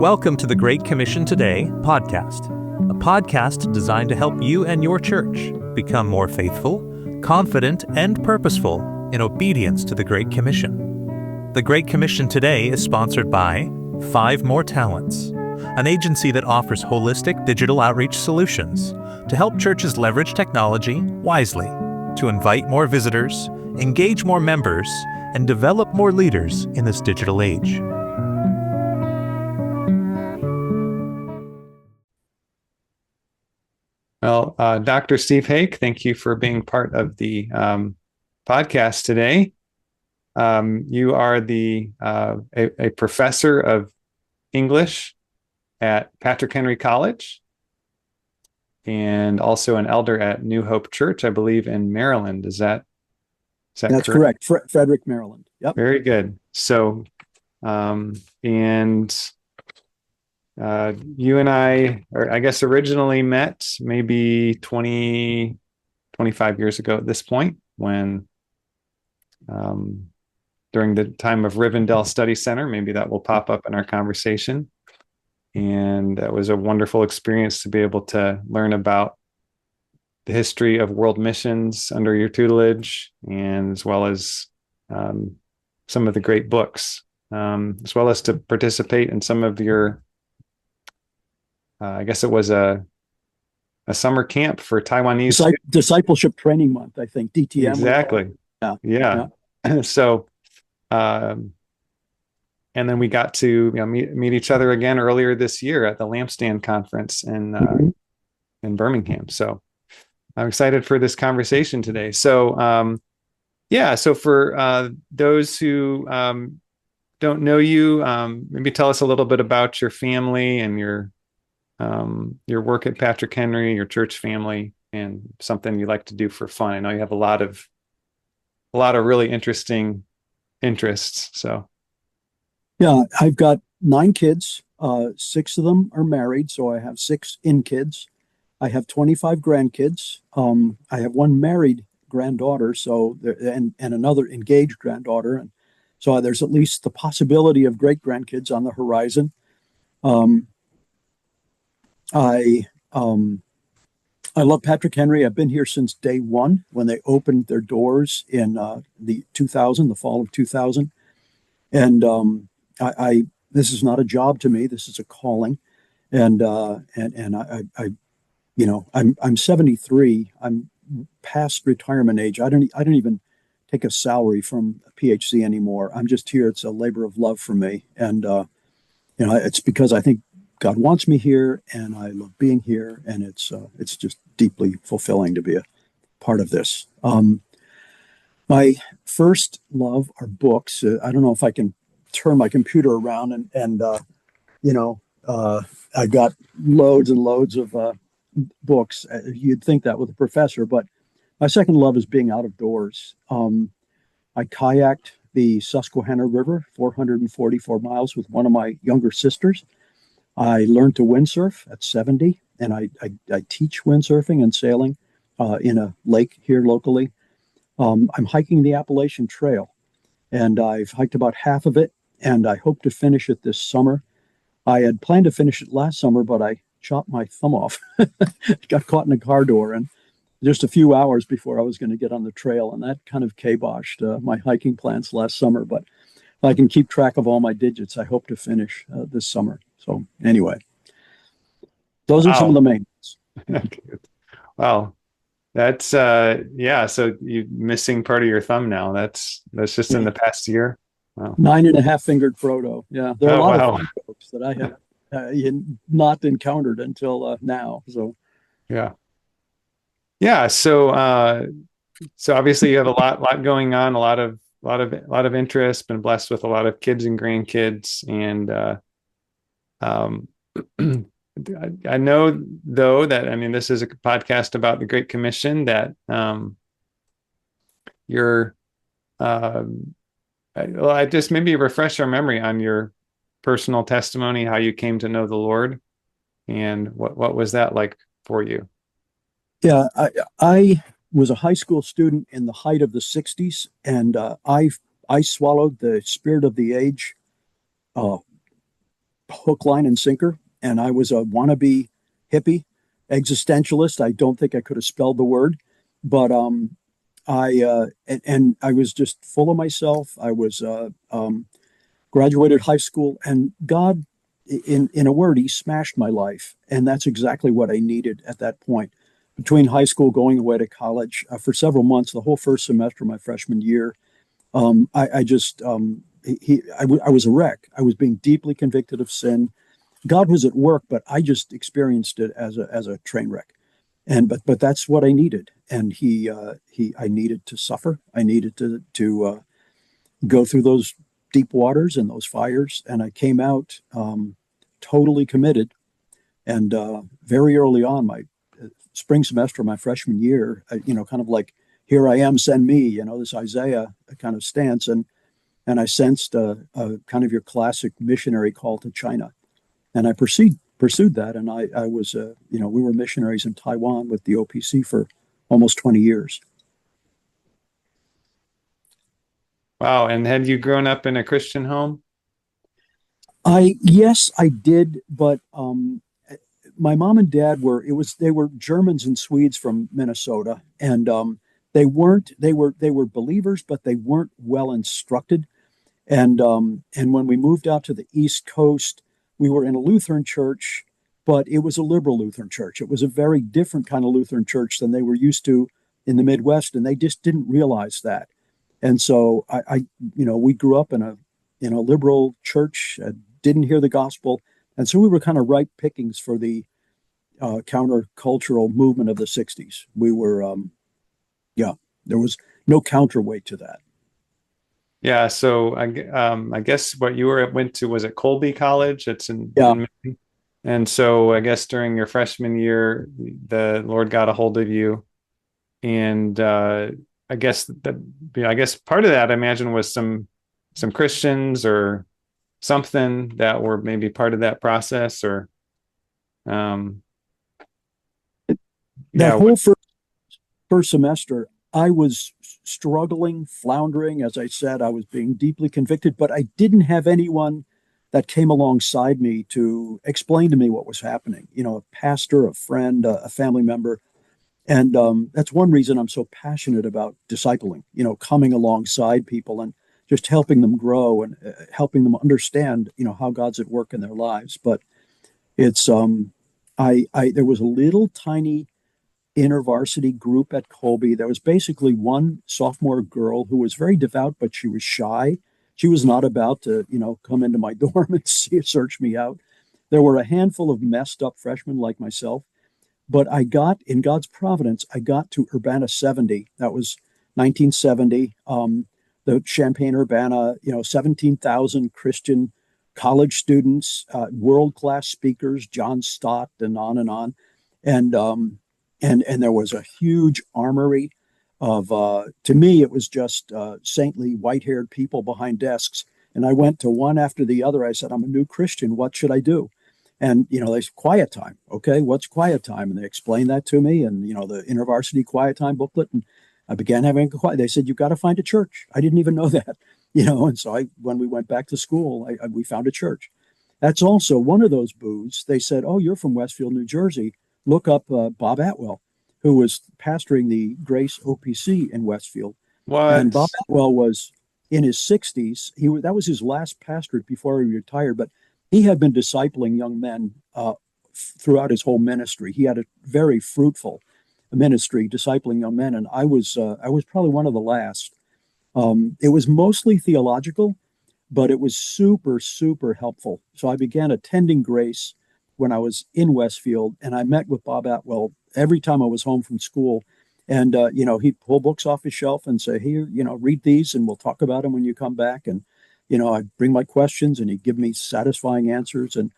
Welcome to the Great Commission Today podcast, a podcast designed to help you and your church become more faithful, confident, and purposeful in obedience to the Great Commission. The Great Commission Today is sponsored by 5 More Talents, an agency that offers holistic digital outreach solutions to help churches leverage technology wisely to invite more visitors, engage more members, and develop more leaders in this digital age. Well, Dr. Steve Hake, thank you for being part of the podcast today. You are a professor of English at Patrick Henry College and also an elder at New Hope Church, I believe, in Maryland. Is that That's correct? Frederick, Maryland. Yep. Very good. So, you and I originally met maybe 20, 25 years ago at this point when, during the time of Rivendell Study Center, maybe that will pop up in our conversation. And that was a wonderful experience to be able to learn about the history of world missions under your tutelage, and as well as some of the great books, as well as to participate in some of your I guess it was a summer camp for Taiwanese Discipleship Training Month, I think, DTM. Exactly. Yeah. So, and then we got to meet each other again earlier this year at the Lampstand Conference in Birmingham. So I'm excited for this conversation today. So, so for those who don't know you, maybe tell us a little bit about your family and your work at Patrick Henry, your church family, and something you like to do for fun. I know you have a lot of really interesting interests. So, yeah, I've got 9 kids. 6 of them are married, so I have 6 kids. I have 25 grandkids. I have 1 married granddaughter, and another engaged granddaughter, and so there's at least the possibility of great grandkids on the horizon. I love Patrick Henry. I've been here since day one when they opened their doors in the fall of 2000. And this is not a job to me. This is a calling. And I'm 73. I'm past retirement age. I don't even take a salary from a PhD anymore. I'm just here. It's a labor of love for me. And it's because I think God wants me here, and I love being here, and it's just deeply fulfilling to be a part of this. My first love are books. I don't know if I can turn my computer around, and I got loads and loads of books. You'd think that with a professor, but my second love is being out of doors. I kayaked the Susquehanna River, 444 miles, with one of my younger sisters. I learned to windsurf at 70, and I teach windsurfing and sailing in a lake here locally. I'm hiking the Appalachian Trail, and I've hiked about half of it, and I hope to finish it this summer. I had planned to finish it last summer, but I chopped my thumb off. Got caught in a car door, and just a few hours before I was going to get on the trail, and that kind of kiboshed my hiking plans last summer. But if I can keep track of all my digits, I hope to finish this summer. So anyway, those are some of the main ones. Wow. That's, so you missing part of your thumb now. That's just in the past year. Wow. 9.5 fingered Frodo. Yeah. There are a lot of folks that I have not encountered until now. So, yeah. Yeah. So obviously you have a lot going on, a lot of interest, been blessed with a lot of kids and grandkids, and, I know, though, that this is a podcast about the Great Commission, that I just maybe refresh our memory on your personal testimony, how you came to know the Lord, and what was that like for you? Yeah, I was a high school student in the height of the 60s, and I swallowed the spirit of the age hook, line, and sinker. And I was a wannabe hippie, existentialist. I don't think I could have spelled the word, but and I was just full of myself. I was graduated high school, and God, in a word, He smashed my life, and that's exactly what I needed at that point. Between high school, going away to college for several months, the whole first semester of my freshman year, I just I was a wreck. I was being deeply convicted of sin. God was at work, but I just experienced it as a train wreck. And but that's what I needed. And I needed to suffer. I needed to go through those deep waters and those fires. And I came out totally committed. And very early on, my spring semester of my freshman year, kind of like, here I am, send me, this Isaiah kind of stance. And I sensed a kind of your classic missionary call to China. And I pursued that. And I was, we were missionaries in Taiwan with the OPC for almost 20 years. Wow. And had you grown up in a Christian home? Yes, I did. But my mom and dad they were Germans and Swedes from Minnesota. And they were believers, but they weren't well instructed. And when we moved out to the East Coast, we were in a Lutheran church, but it was a liberal Lutheran church. It was a very different kind of Lutheran church than they were used to in the Midwest, and they just didn't realize that. And so we grew up in a liberal church, didn't hear the gospel, and so we were kind of ripe pickings for the countercultural movement of the '60s. We were, there was no counterweight to that. Yeah, so I guess what you went to, was at Colby College? It's in Michigan. And so I guess during your freshman year, the Lord got a hold of you, and I guess part of that, I imagine, was some Christians or something that were maybe part of that process, or whole first semester, I was struggling, floundering. As I said, I was being deeply convicted, but I didn't have anyone that came alongside me to explain to me what was happening. A pastor, a friend, a family member. And that's one reason I'm so passionate about discipling, coming alongside people and just helping them grow and helping them understand, how God's at work in their lives. But it's, there was a little tiny intervarsity group at Colby. There was basically one sophomore girl who was very devout, but she was shy. She was not about to, come into my dorm and search me out. There were a handful of messed up freshmen like myself, but in God's providence, I got to Urbana 70. That was 1970. The Champaign-Urbana, 17,000 Christian college students, world-class speakers, John Stott, and on and on. And there was a huge armory of, to me, it was just saintly white-haired people behind desks. And I went to one after the other. I said, I'm a new Christian. What should I do? And, they said, quiet time. Okay, what's quiet time? And they explained that to me, and, the InterVarsity quiet time booklet. And I began having a quiet. They said, you've got to find a church. I didn't even know that, And so when we went back to school, we found a church. That's also one of those booths. They said, oh, you're from Westfield, New Jersey. Look up Bob Atwell, who was pastoring the Grace OPC in Westfield. What? And Bob Atwell was in his 60s. That was his last pastorate before he retired, but he had been discipling young men throughout his whole ministry. He had a very fruitful ministry discipling young men, and I was probably one of the last. It was mostly theological, but it was super, super helpful. So I began attending Grace when I was in Westfield, and I met with Bob Atwell every time I was home from school. And, he'd pull books off his shelf and say, here, read these and we'll talk about them when you come back. And, I'd bring my questions and he'd give me satisfying answers. And,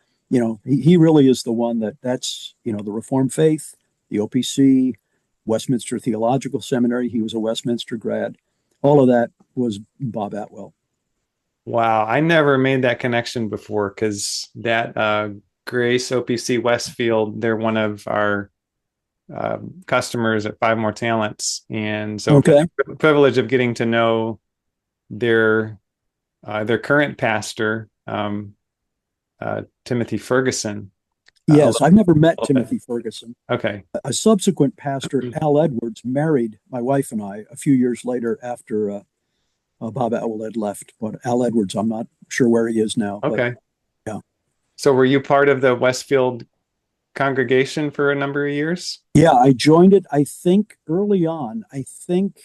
he really is the one that's, the Reformed faith, the OPC, Westminster Theological Seminary. He was a Westminster grad. All of that was Bob Atwell. Wow. I never made that connection before, because that Grace OPC Westfield, they're one of our customers at Five More Talents. And so okay. the privilege of getting to know their current pastor, Timothy Ferguson. Yes, I've never met Timothy Ferguson. Okay. A subsequent pastor, Al Edwards, married my wife and I a few years later after Bob Atwell had left. But Al Edwards, I'm not sure where he is now. Okay. But, yeah. So were you part of the Westfield congregation for a number of years? Yeah, I joined it, I think, early on. I think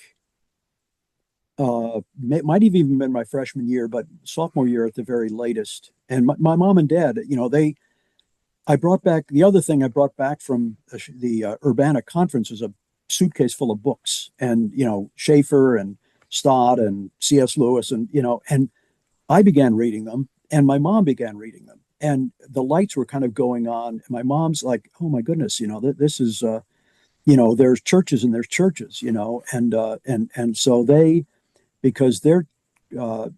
might have even been my freshman year, but sophomore year at the very latest. And my mom and dad, I brought back, the other thing I brought back from the Urbana conference was a suitcase full of books, and Schaeffer and Stott and C.S. Lewis, and and I began reading them, and my mom began reading them, and the lights were kind of going on. And my mom's like, "Oh my goodness, this is there's churches and there's churches, and so they, because their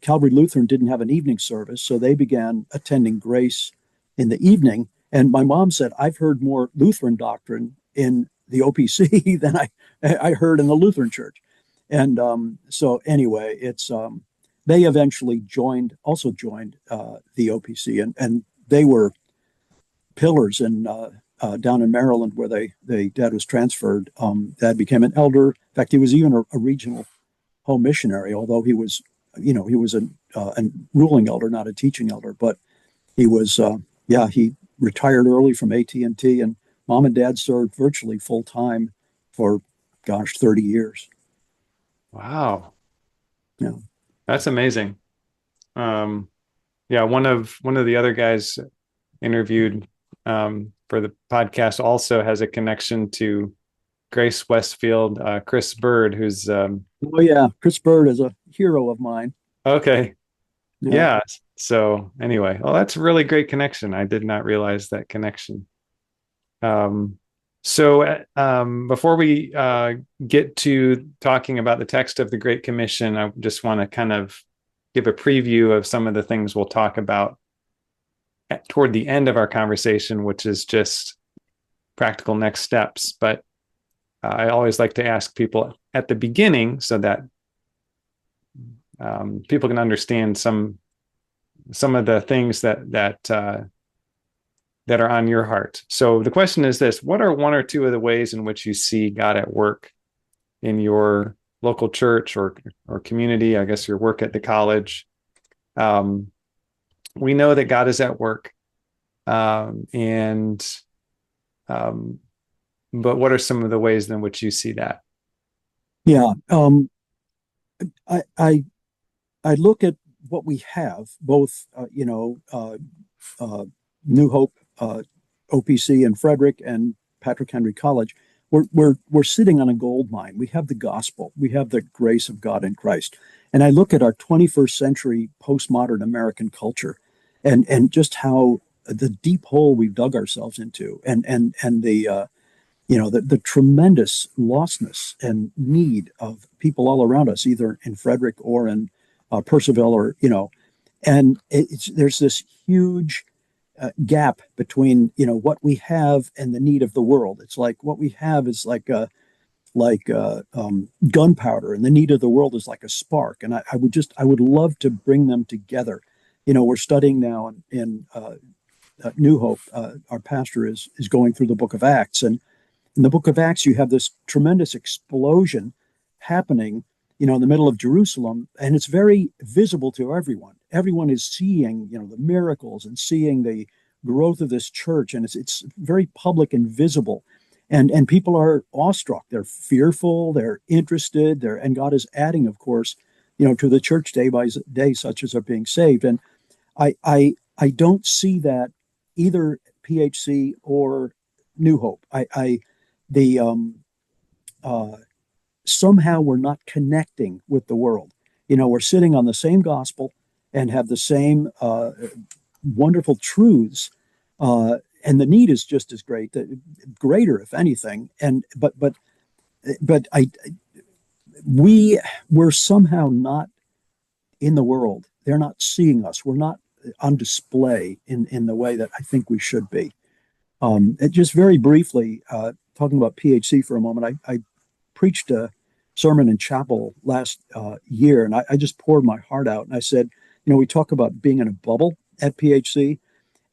Calvary Lutheran didn't have an evening service, so they began attending Grace in the evening." And my mom said, "I've heard more Lutheran doctrine in the OPC than I heard in the Lutheran church." And so anyway, it's they eventually also joined the OPC, and they were pillars in down in Maryland where Dad was transferred. Dad became an elder. In fact, he was even a regional home missionary, although he was a ruling elder, not a teaching elder. But he was, he retired early from AT&T, and Mom and Dad served virtually full time for, 30 years. Wow. Yeah. That's amazing. One of the other guys interviewed for the podcast also has a connection to Grace Westfield, Chris Bird, who's Chris Bird is a hero of mine. Okay. Yeah. So anyway, that's a really great connection. I did not realize that connection. So before we get to talking about the text of the Great Commission, I just want to kind of give a preview of some of the things we'll talk about toward the end of our conversation, which is just practical next steps. But I always like to ask people at the beginning so that people can understand some of the things that are on your heart. So the question is this: what are one or two of the ways in which you see God at work in your local church or community? I guess your work at the college. We know that God is at work, but what are some of the ways in which you see that? Yeah, I look at what we have, both New Hope OPC and Frederick and Patrick Henry College. We're sitting on a gold mine. We have the gospel. We have the grace of God in Christ. And I look at our 21st century postmodern American culture, and just how the deep hole we've dug ourselves into, and the tremendous lostness and need of people all around us, either in Frederick or in Percival, or and there's this huge gap between what we have and the need of the world. It's like what we have is like gunpowder, and the need of the world is like a spark. And I would love to bring them together. We're studying now in New Hope. Our pastor is going through the book of Acts, and in the book of Acts, you have this tremendous explosion happening, in the middle of Jerusalem, and it's very visible to everyone. Everyone is seeing, the miracles and seeing the growth of this church, and it's very public and visible. And people are awestruck. They're fearful. They're interested. And God is adding, of course, to the church day by day, such as are being saved. And I don't see that either PHC or New Hope. Somehow we're not connecting with the world. We're sitting on the same gospel and have the same wonderful truths, and the need is just as greater, if anything. And but we're somehow not in the world. They're not seeing us. We're not on display in the way that I think we should be. Just very briefly, talking about PHC for a moment, I preached a sermon in chapel last year, and I just poured my heart out. And I said, we talk about being in a bubble at PHC,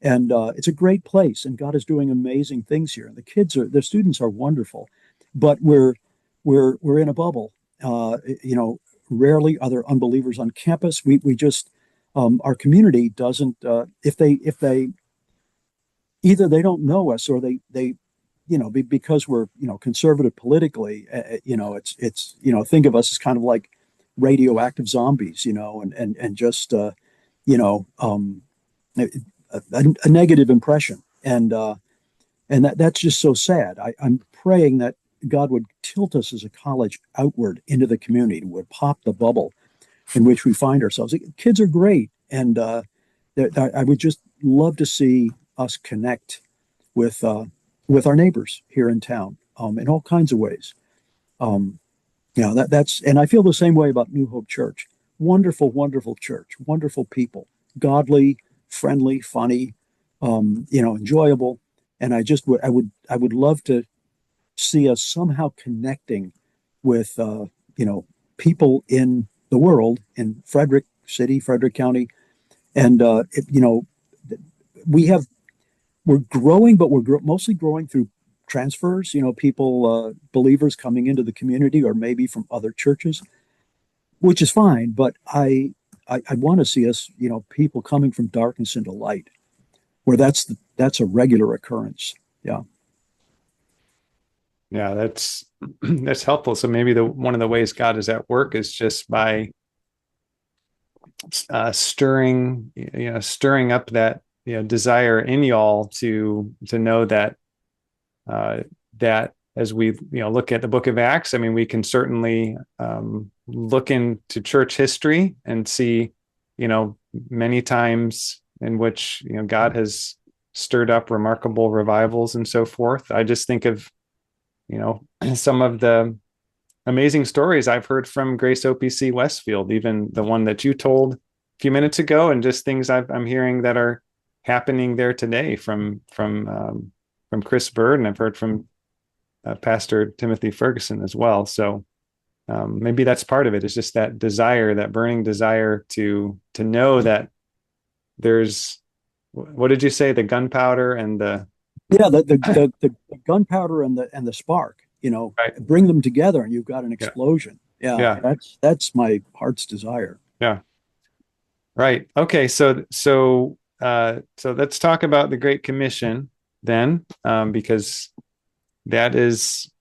And it's a great place, and God is doing amazing things here. And the students are wonderful, but we're in a bubble. Rarely are there unbelievers on campus. We just our community doesn't. If they either they don't know us, or they because we're conservative politically. It's think of us as kind of like radioactive zombies, and just a negative impression, and that's just so sad. I'm praying that God would tilt us as a college outward into the community, would pop the bubble in which we find ourselves. Kids are great, and I would just love to see us connect with our neighbors here in town, in all kinds of ways. That's and I feel the same way about New Hope Church. Wonderful, wonderful church, wonderful people, godly, friendly, funny, enjoyable. And I would love to see us somehow connecting with people in the world, in Frederick City, Frederick County, and we're growing, but we're mostly growing through transfers. People, believers coming into the community, or maybe from other churches, which is fine. But I want to see us, people coming from darkness into light, where that's a regular occurrence. Yeah. Yeah, that's helpful. So maybe one of the ways God is at work is just by stirring up that desire in y'all to know that that as we look at the book of Acts. I mean, we can certainly look into church history and see many times in which God has stirred up remarkable revivals and so forth. I just think of some of the amazing stories I've heard from Grace OPC Westfield, even the one that you told a few minutes ago, and just things I'm hearing that are happening there today from Chris Bird, and I've heard from Pastor Timothy Ferguson as well. So maybe that's part of it. It's just that desire, that burning desire to know that there's, what did you say, the gunpowder and the the gunpowder and the spark, right. Bring them together and you've got an explosion. Yeah. That's my heart's desire. Yeah. Right. Okay. So let's talk about the Great Commission then, because that is,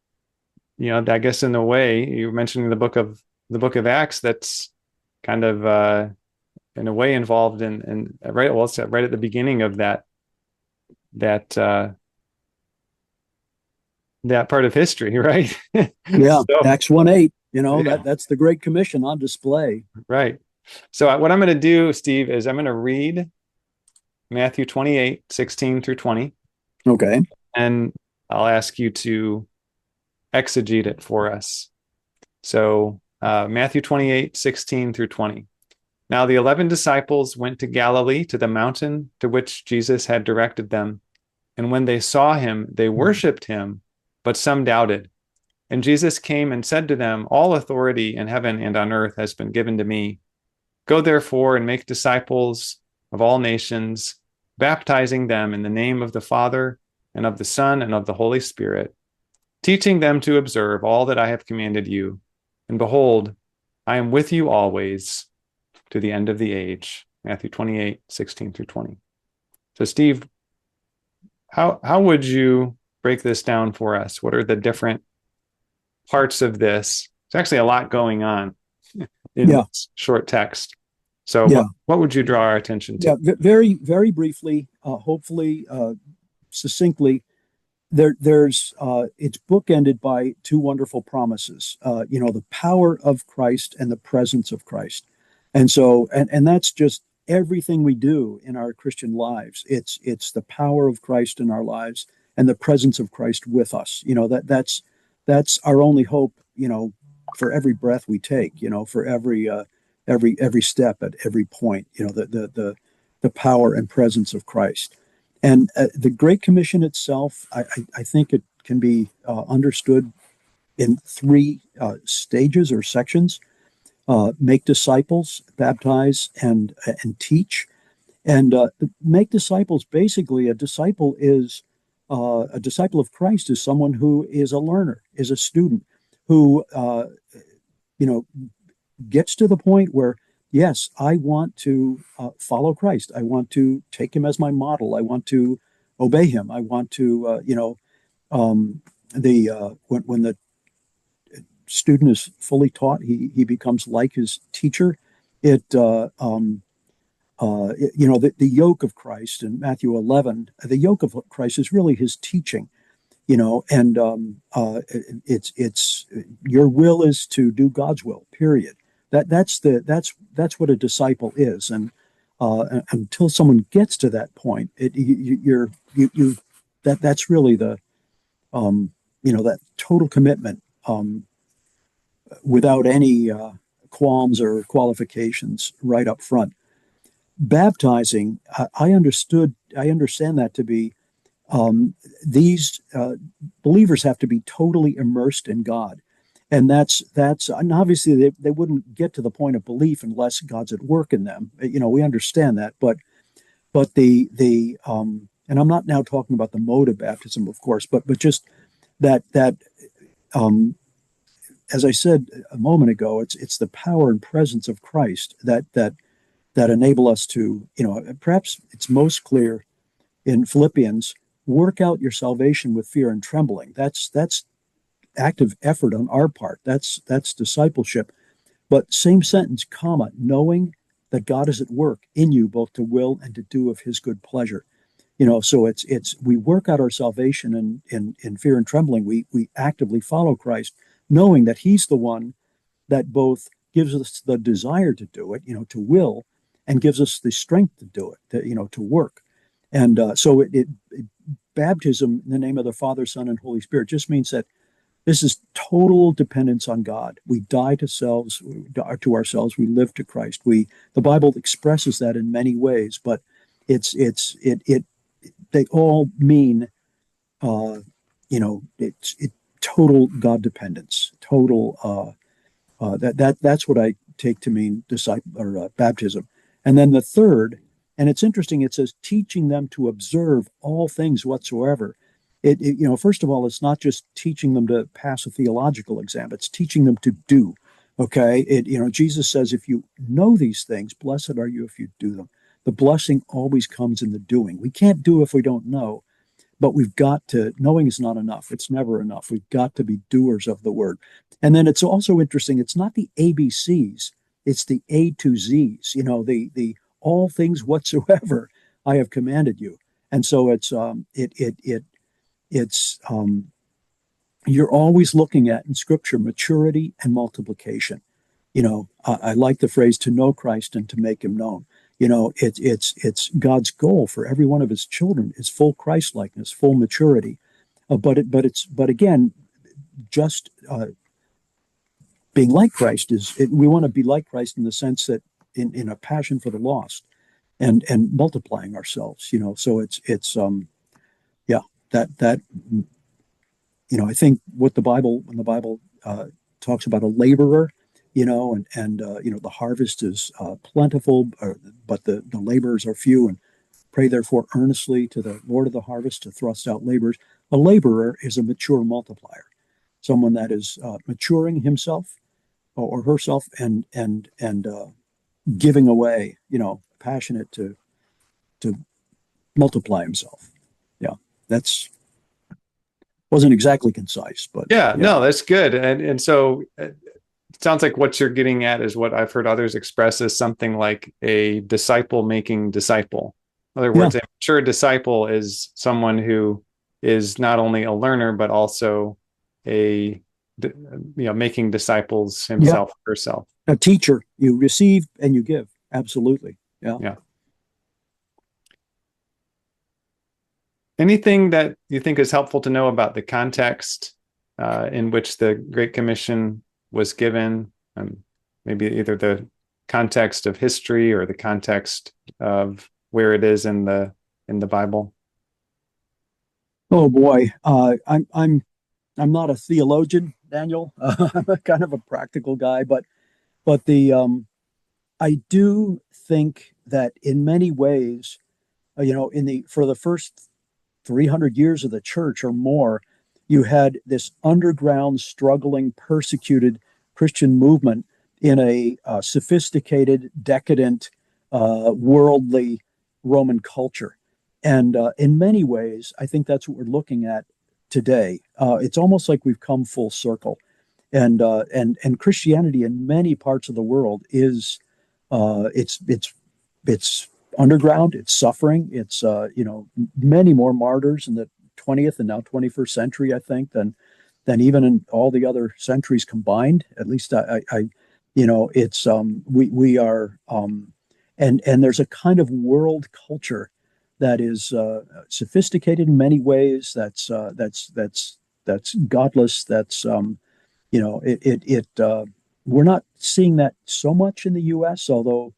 I guess in a way, you were mentioning the book of Acts, that's kind of in a way involved in it's right at the beginning of that part of history, right? Yeah. Acts 1:8, that's the Great Commission on display. Right. So what I'm going to do, Steve, is I'm going to read Matthew 28:16-20. Okay. And I'll ask you to exegete it for us. So Matthew 28:16-20. Now the 11 disciples went to Galilee, to the mountain to which Jesus had directed them. And when they saw him, they worshipped him, but some doubted. And Jesus came and said to them, "All authority in heaven and on earth has been given to me. Go therefore and make disciples of all nations, baptizing them in the name of the Father and of the Son and of the Holy Spirit, teaching them to observe all that I have commanded you. And behold, I am with you always to the end of the age." Matthew 28:16-20. So Steve, how would you break this down for us? What are the different parts of this? There's actually a lot going on in this short text. So what would you draw our attention to? Yeah, very, very briefly, hopefully succinctly, there's it's bookended by two wonderful promises, the power of Christ and the presence of Christ. And so, and that's just everything we do in our Christian lives. It's the power of Christ in our lives and the presence of Christ with us. That's our only hope, for every breath we take, for every step at every point, the power and presence of Christ. And the Great Commission itself, I think it can be understood in three stages or sections: make disciples, baptize, and teach. And make disciples, basically, a disciple of Christ is someone who is a learner, is a student, who gets to the point where, yes, I want to follow Christ. I want to take him as my model. I want to obey him. I want to, when the student is fully taught, he becomes like his teacher. The yoke of Christ in Matthew 11, the yoke of Christ is really his teaching, and it's your will is to do God's will, period. That's what a disciple is. And until someone gets to that point, that's really the, that total commitment, without any qualms or qualifications right up front. Baptizing, I understand that to be, these believers have to be totally immersed in God. And that's and obviously they wouldn't get to the point of belief unless God's at work in them. We understand that, but the and I'm not now talking about the mode of baptism, of course, but just that as I said a moment ago, it's the power and presence of Christ that enable us to, perhaps it's most clear in Philippians, work out your salvation with fear and trembling. That's active effort on our part. That's discipleship. But same sentence, comma, knowing that God is at work in you both to will and to do of his good pleasure. So it's we work out our salvation in fear and trembling. We actively follow Christ, knowing that he's the one that both gives us the desire to do it, to will, and gives us the strength to do it, to work. And so baptism in the name of the Father, Son, and Holy Spirit just means that this is total dependence on God. We die to ourselves. We live to Christ. The Bible expresses that in many ways, but they all mean, it's total God dependence. Total. That's what I take to mean baptism. And then the third, and it's interesting. It says teaching them to observe all things whatsoever. First of all, it's not just teaching them to pass a theological exam. It's teaching them to do. Okay. Jesus says, if you know these things, blessed are you if you do them. The blessing always comes in the doing. We can't do if we don't know, but we've got to, knowing is not enough. It's never enough. We've got to be doers of the word. And then it's also interesting. It's not the ABCs. It's the A to Z's, the all things whatsoever I have commanded you. And so it's you're always looking at in Scripture maturity and multiplication. I like the phrase to know Christ and to make him known. It's God's goal for every one of his children is full Christ likeness, full maturity. But again, just being like Christ we want to be like Christ in the sense that in a passion for the lost and multiplying ourselves. So it's that I think when the Bible talks about a laborer, the harvest is plentiful, but the laborers are few, and pray therefore earnestly to the Lord of the harvest to thrust out laborers. A laborer is a mature multiplier, someone that is maturing himself or herself and giving away, passionate to multiply himself. Yeah, that's wasn't exactly concise, but no, that's good. And so it sounds like what you're getting at is what I've heard others express as something like a disciple making disciple. In other words, a mature disciple is someone who is not only a learner, but also making disciples himself or herself. A teacher, you receive and you give. Absolutely. Yeah. Anything that you think is helpful to know about the context in which the Great Commission was given? Maybe either the context of history or the context of where it is in the Bible. Oh boy, I'm not a theologian, Daniel. I'm kind of a practical guy, but I do think that in many ways, for the first 300 years of the church or more, you had this underground, struggling, persecuted Christian movement in a sophisticated, decadent, worldly Roman culture. And in many ways, I think that's what we're looking at today. It's almost like we've come full circle. And Christianity in many parts of the world is it's underground, it's suffering, it's many more martyrs in the 20th and now 21st century, I think, than even in all the other centuries combined. At least it's we are and there's a kind of world culture that is sophisticated in many ways. That's godless. That's we're not seeing that so much in the U.S. Although,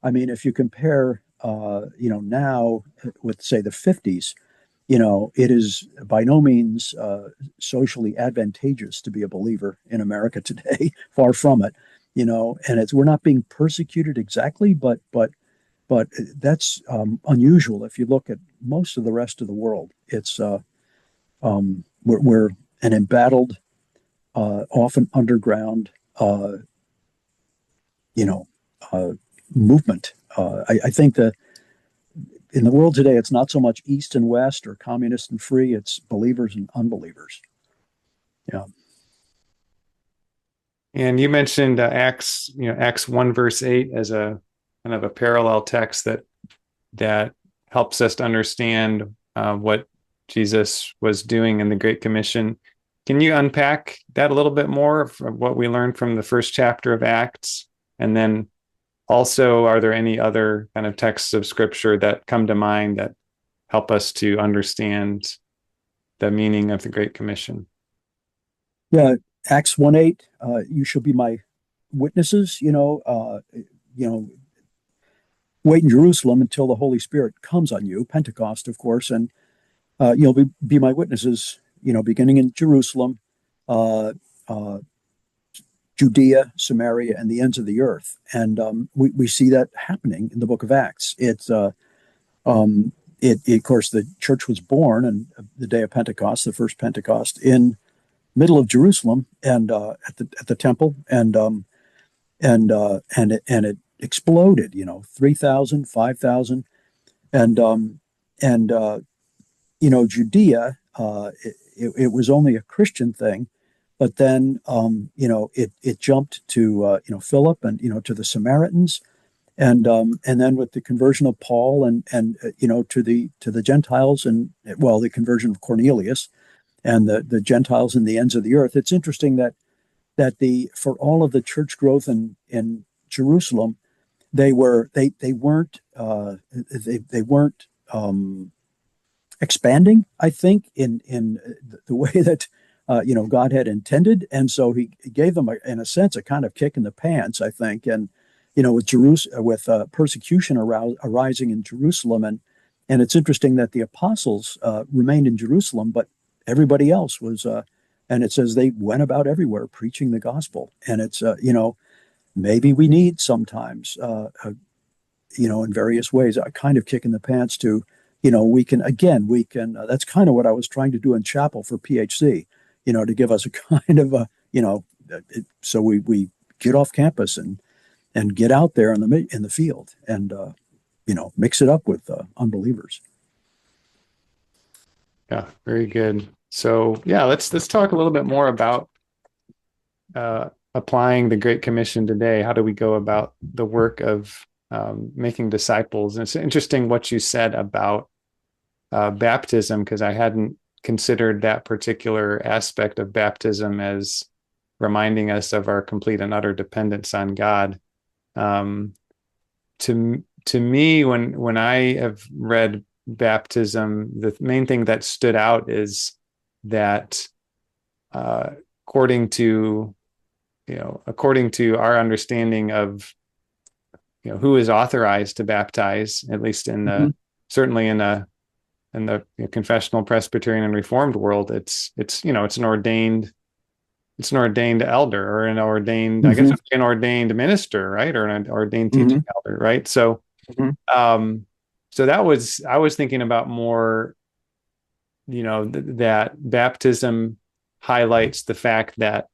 I mean, if you compare now with, say, the 50s, it is by no means socially advantageous to be a believer in America today. Far from it, and we're not being persecuted exactly, but that's unusual. If you look at most of the rest of the world, it's we're an embattled, often underground, movement. I think that in the world today, it's not so much East and West or communist and free, it's believers and unbelievers. Yeah. And you mentioned Acts 1 verse 8 as a kind of a parallel text that helps us to understand what Jesus was doing in the Great Commission. Can you unpack that a little bit more from what we learned from the first chapter of Acts? And then also, are there any other kind of texts of Scripture that come to mind that help us to understand the meaning of the Great Commission? Yeah, Acts 1:8, you shall be my witnesses, wait in Jerusalem until the Holy Spirit comes on you, Pentecost, of course, and you'll be my witnesses, beginning in Jerusalem, Judea, Samaria, and the ends of the earth. And we see that happening in the book of Acts. Of course, the church was born on the day of Pentecost, the first Pentecost, in middle of Jerusalem and at the temple, and it exploded. 3,000, 5,000, and Judea. It was only a Christian thing. But then, it jumped to, Philip and, to the Samaritans, and then with the conversion of Paul and to the Gentiles and, the conversion of Cornelius and the Gentiles in the ends of the earth. It's interesting that for all of the church growth in Jerusalem, they weren't expanding, I think, in the way that God had intended, and so He gave them, in a sense, a kind of kick in the pants, I think. And with persecution arising in Jerusalem, and it's interesting that the apostles remained in Jerusalem, but everybody else was, and it says they went about everywhere preaching the gospel. And it's maybe we need sometimes, in various ways, a kind of kick in the pants to, we can. That's kind of what I was trying to do in chapel for PHC. To give us a kind of so we get off campus and get out there in the field and mix it up with unbelievers. Yeah, very good. So let's talk a little bit more about applying the Great Commission today. How do we go about the work of making disciples? And it's interesting what you said about baptism, because I hadn't considered that particular aspect of baptism as reminding us of our complete and utter dependence on God. To me, when I have read baptism, the main thing that stood out is that according to our understanding of who is authorized to baptize, at least in the certainly in the confessional Presbyterian and Reformed world, it's an ordained elder or an ordained, I guess, an ordained minister, right? Or an ordained teaching elder, right? So Mhm. So I was thinking about more, that baptism highlights the fact that,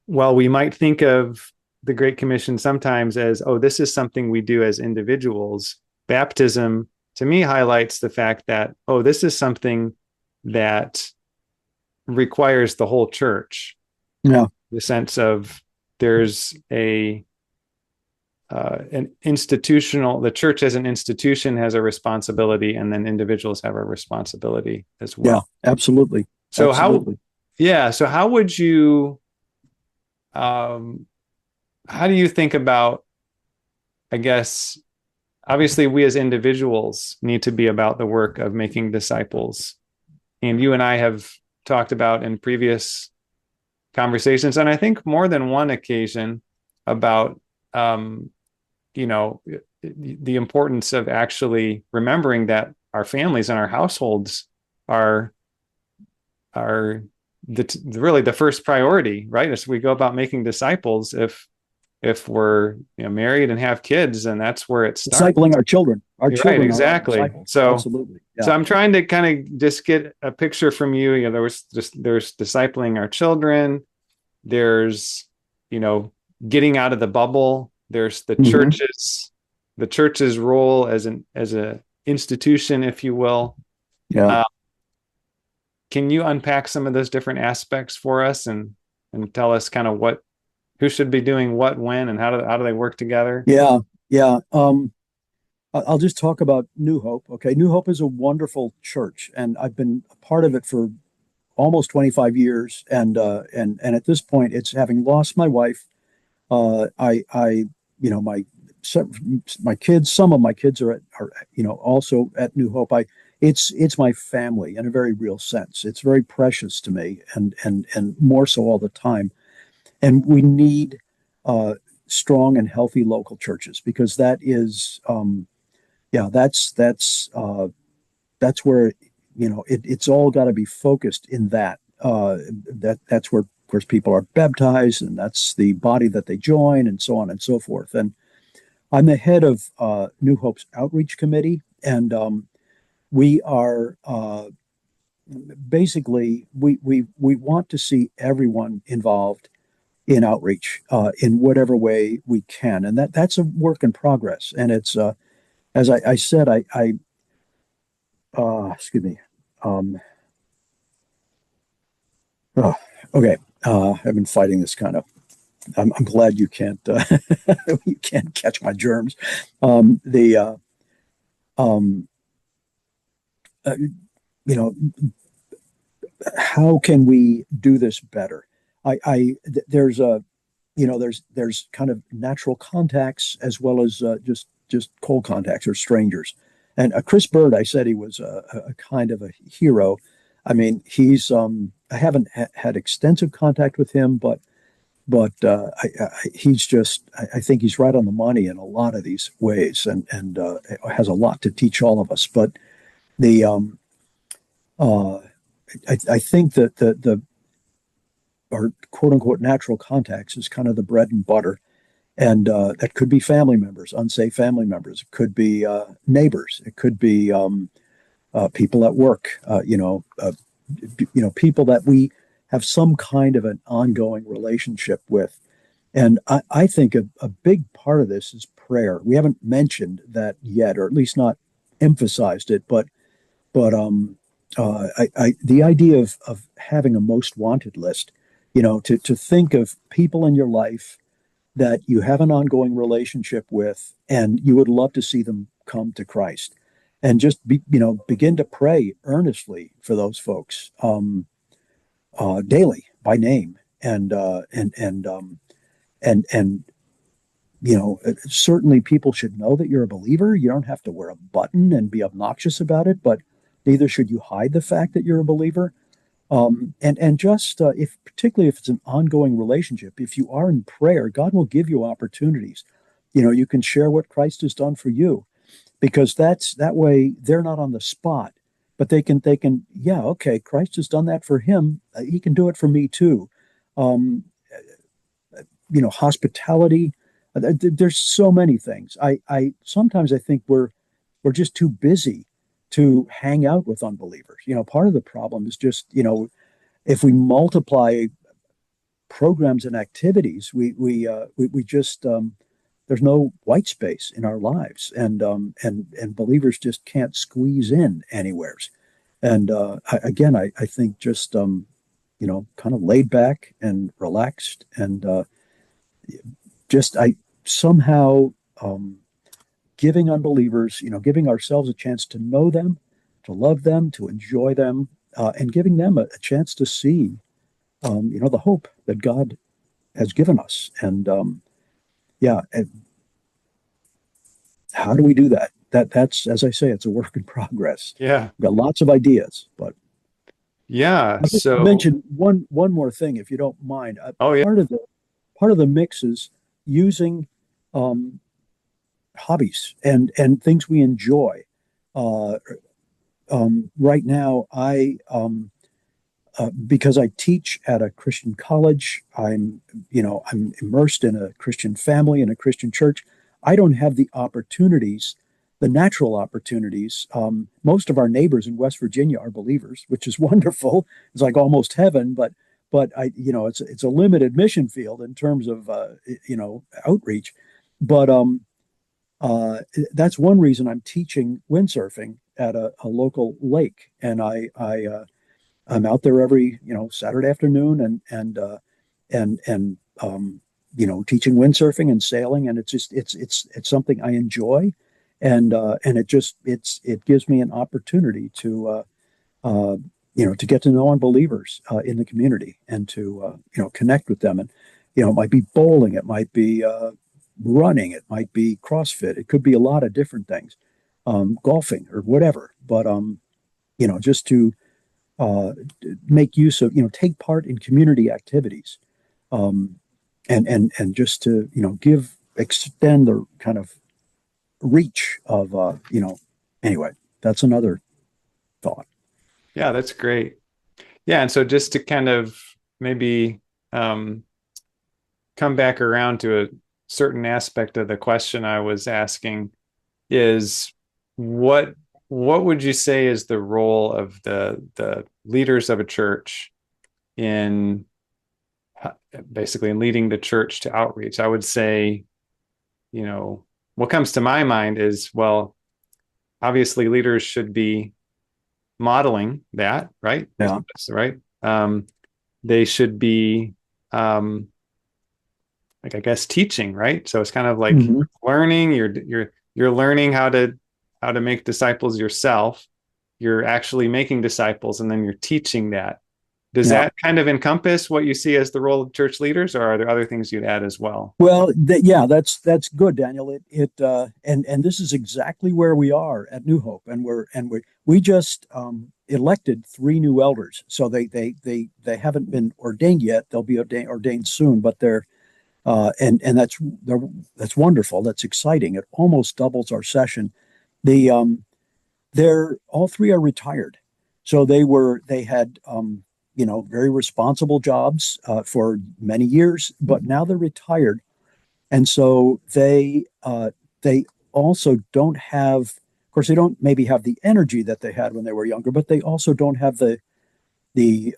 well, we might think of the Great Commission sometimes as, oh, this is something we do as individuals. Baptism, to me, highlights the fact that, oh, this is something that requires the whole church. Yeah. The sense of there's an institutional, the church as an institution has a responsibility, and then individuals have a responsibility as well. Yeah, absolutely. So absolutely. so how would you, how do you think about, I guess, obviously we as individuals need to be about the work of making disciples. And you and I have talked about in previous conversations, and I think more than one occasion, about, the importance of actually remembering that our families and our households are really the first priority, right? As we go about making disciples, if we're married and have kids, and that's where it starts. Discipling our children. Our children Right, exactly. Are disciples. So absolutely. Yeah. So I'm trying to kind of just get a picture from you. There's discipling our children. There's, getting out of the bubble. There's the church's role as a institution, if you will. Yeah. Can you unpack some of those different aspects for us and tell us kind of who should be doing what, when, and how do they work together? Yeah. Yeah. I'll just talk about New Hope. Okay. New Hope is a wonderful church, and I've been a part of it for almost 25 years. And at this point, it's having lost my wife. My kids, some of my kids are also at New Hope. It's my family in a very real sense. It's very precious to me, and more so all the time. And we need strong and healthy local churches, because that is, that's where it's all got to be focused in that. That's where, of course, people are baptized, and that's the body that they join, and so on and so forth. And I'm the head of New Hope's outreach committee, and we are basically we want to see everyone involved in outreach in whatever way we can, and that's a work in progress. And it's as I said, excuse me. Okay. I've been fighting this kind of. I'm glad you can't you can't catch my germs. How can we do this better? There's kind of natural contacts as well as just cold contacts or strangers. And Chris Bird, I said he was a kind of a hero. I mean, he's I haven't had extensive contact with him, but he's just, I think he's right on the money in a lot of these ways, and has a lot to teach all of us. But the I think that our quote unquote natural contacts is kind of the bread and butter. And that could be family members, unsafe family members. It could be neighbors. It could be people at work. People that we have some kind of an ongoing relationship with. And I think a big part of this is prayer. We haven't mentioned that yet, or at least not emphasized it. But the idea of having a most wanted list, to think of people in your life that you have an ongoing relationship with, and you would love to see them come to Christ, and just begin to pray earnestly for those folks daily by name, and certainly people should know that you're a believer. You don't have to wear a button and be obnoxious about it, but neither should you hide the fact that you're a believer. Particularly if it's an ongoing relationship, if you are in prayer, God will give you opportunities. You can share what Christ has done for you, because that way they're not on the spot, but they can, yeah, okay, Christ has done that for him. He can do it for me too. Hospitality, There's so many things. I sometimes I think we're just too busy to hang out with unbelievers. Part of the problem is just, if we multiply programs and activities, we just there's no white space in our lives, and believers just can't squeeze in anywheres. And I think just kind of laid back and relaxed, and just I somehow giving unbelievers, giving ourselves a chance to know them, to love them, to enjoy them, and giving them a chance to see, the hope that God has given us. And and how do we do that? That's, as I say, it's a work in progress. Yeah. We've got lots of ideas, but Yeah. I'll just mention one more thing, if you don't mind. Oh, yeah. Part of the mix is using hobbies and things we enjoy. Right now, because I teach at a Christian college, I'm immersed in a Christian family and a Christian church. I don't have the opportunities, the natural opportunities. Most of our neighbors in West Virginia are believers, which is wonderful. It's like almost heaven, but it's a limited mission field in terms of outreach. But that's one reason I'm teaching windsurfing at a local lake, and I'm out there every Saturday afternoon and teaching windsurfing and sailing, and it's something I enjoy, and it gives me an opportunity to to get to know unbelievers in the community, and to connect with them. And it might be bowling, it might be running, it might be CrossFit, it could be a lot of different things, golfing or whatever. But just to make use of, take part in community activities, and just to extend the kind of reach of anyway. That's another thought. Yeah, that's great. Yeah, and so just to kind of maybe come back around to a certain aspect of the question I was asking is, what would you say is the role of the leaders of a church in basically in leading the church to outreach? I would say, what comes to my mind is, well, obviously leaders should be modeling that, right? Yeah. Right. They should be, I guess, teaching, right? So it's kind of like learning. You're learning how to make disciples yourself. You're actually making disciples, and then you're teaching that. Does that kind of encompass what you see as the role of church leaders, or are there other things you'd add as well? Well, that's good, Daniel. And this is exactly where we are at New Hope, and we just elected 3 new elders. So they haven't been ordained yet. They'll be ordained soon, but they're and that's wonderful. That's exciting. It almost doubles our session. They're all 3 are retired, so they had very responsible jobs for many years, but now they're retired, and so they also don't have. Of course, they don't maybe have the energy that they had when they were younger, but they also don't have the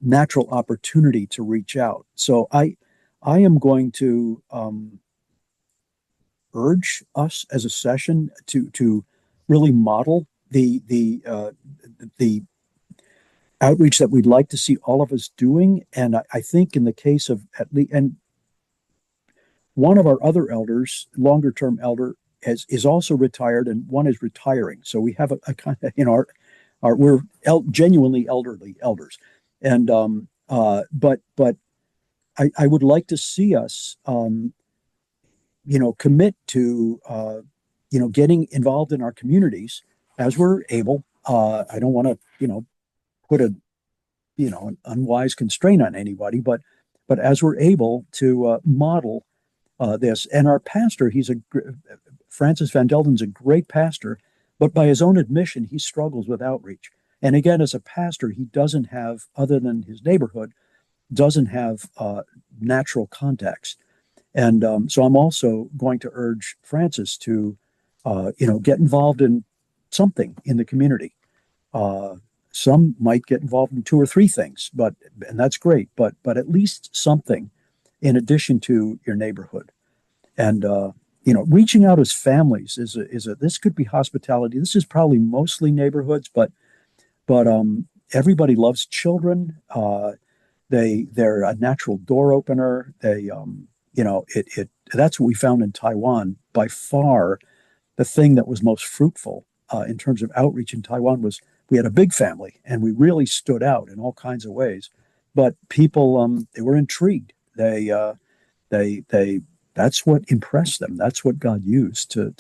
natural opportunity to reach out. So I am going to urge us as a session to really model the outreach that we'd like to see all of us doing. And I think in the case of at least, and one of our other elders, longer term elder, is also retired, and one is retiring. So we have a kind of we're genuinely elderly elders, and but I would like to see us commit to getting involved in our communities as we're able. I don't want to put an unwise constraint on anybody, but as we're able to model this. And our pastor, Francis Van Delden's a great pastor, but by his own admission, he struggles with outreach. And again, as a pastor, he doesn't have, other than his neighborhood, doesn't have natural contacts. And so I'm also going to urge Francis to, get involved in something in the community. Some might get involved in two or three things, and that's great. But at least something in addition to your neighborhood, and reaching out as families this could be hospitality. This is probably mostly neighborhoods, but everybody loves children. They're a natural door opener. That's what we found in Taiwan. By far, the thing that was most fruitful in terms of outreach in Taiwan was we had a big family and we really stood out in all kinds of ways. But people, they were intrigued. They that's what impressed them. That's what God used to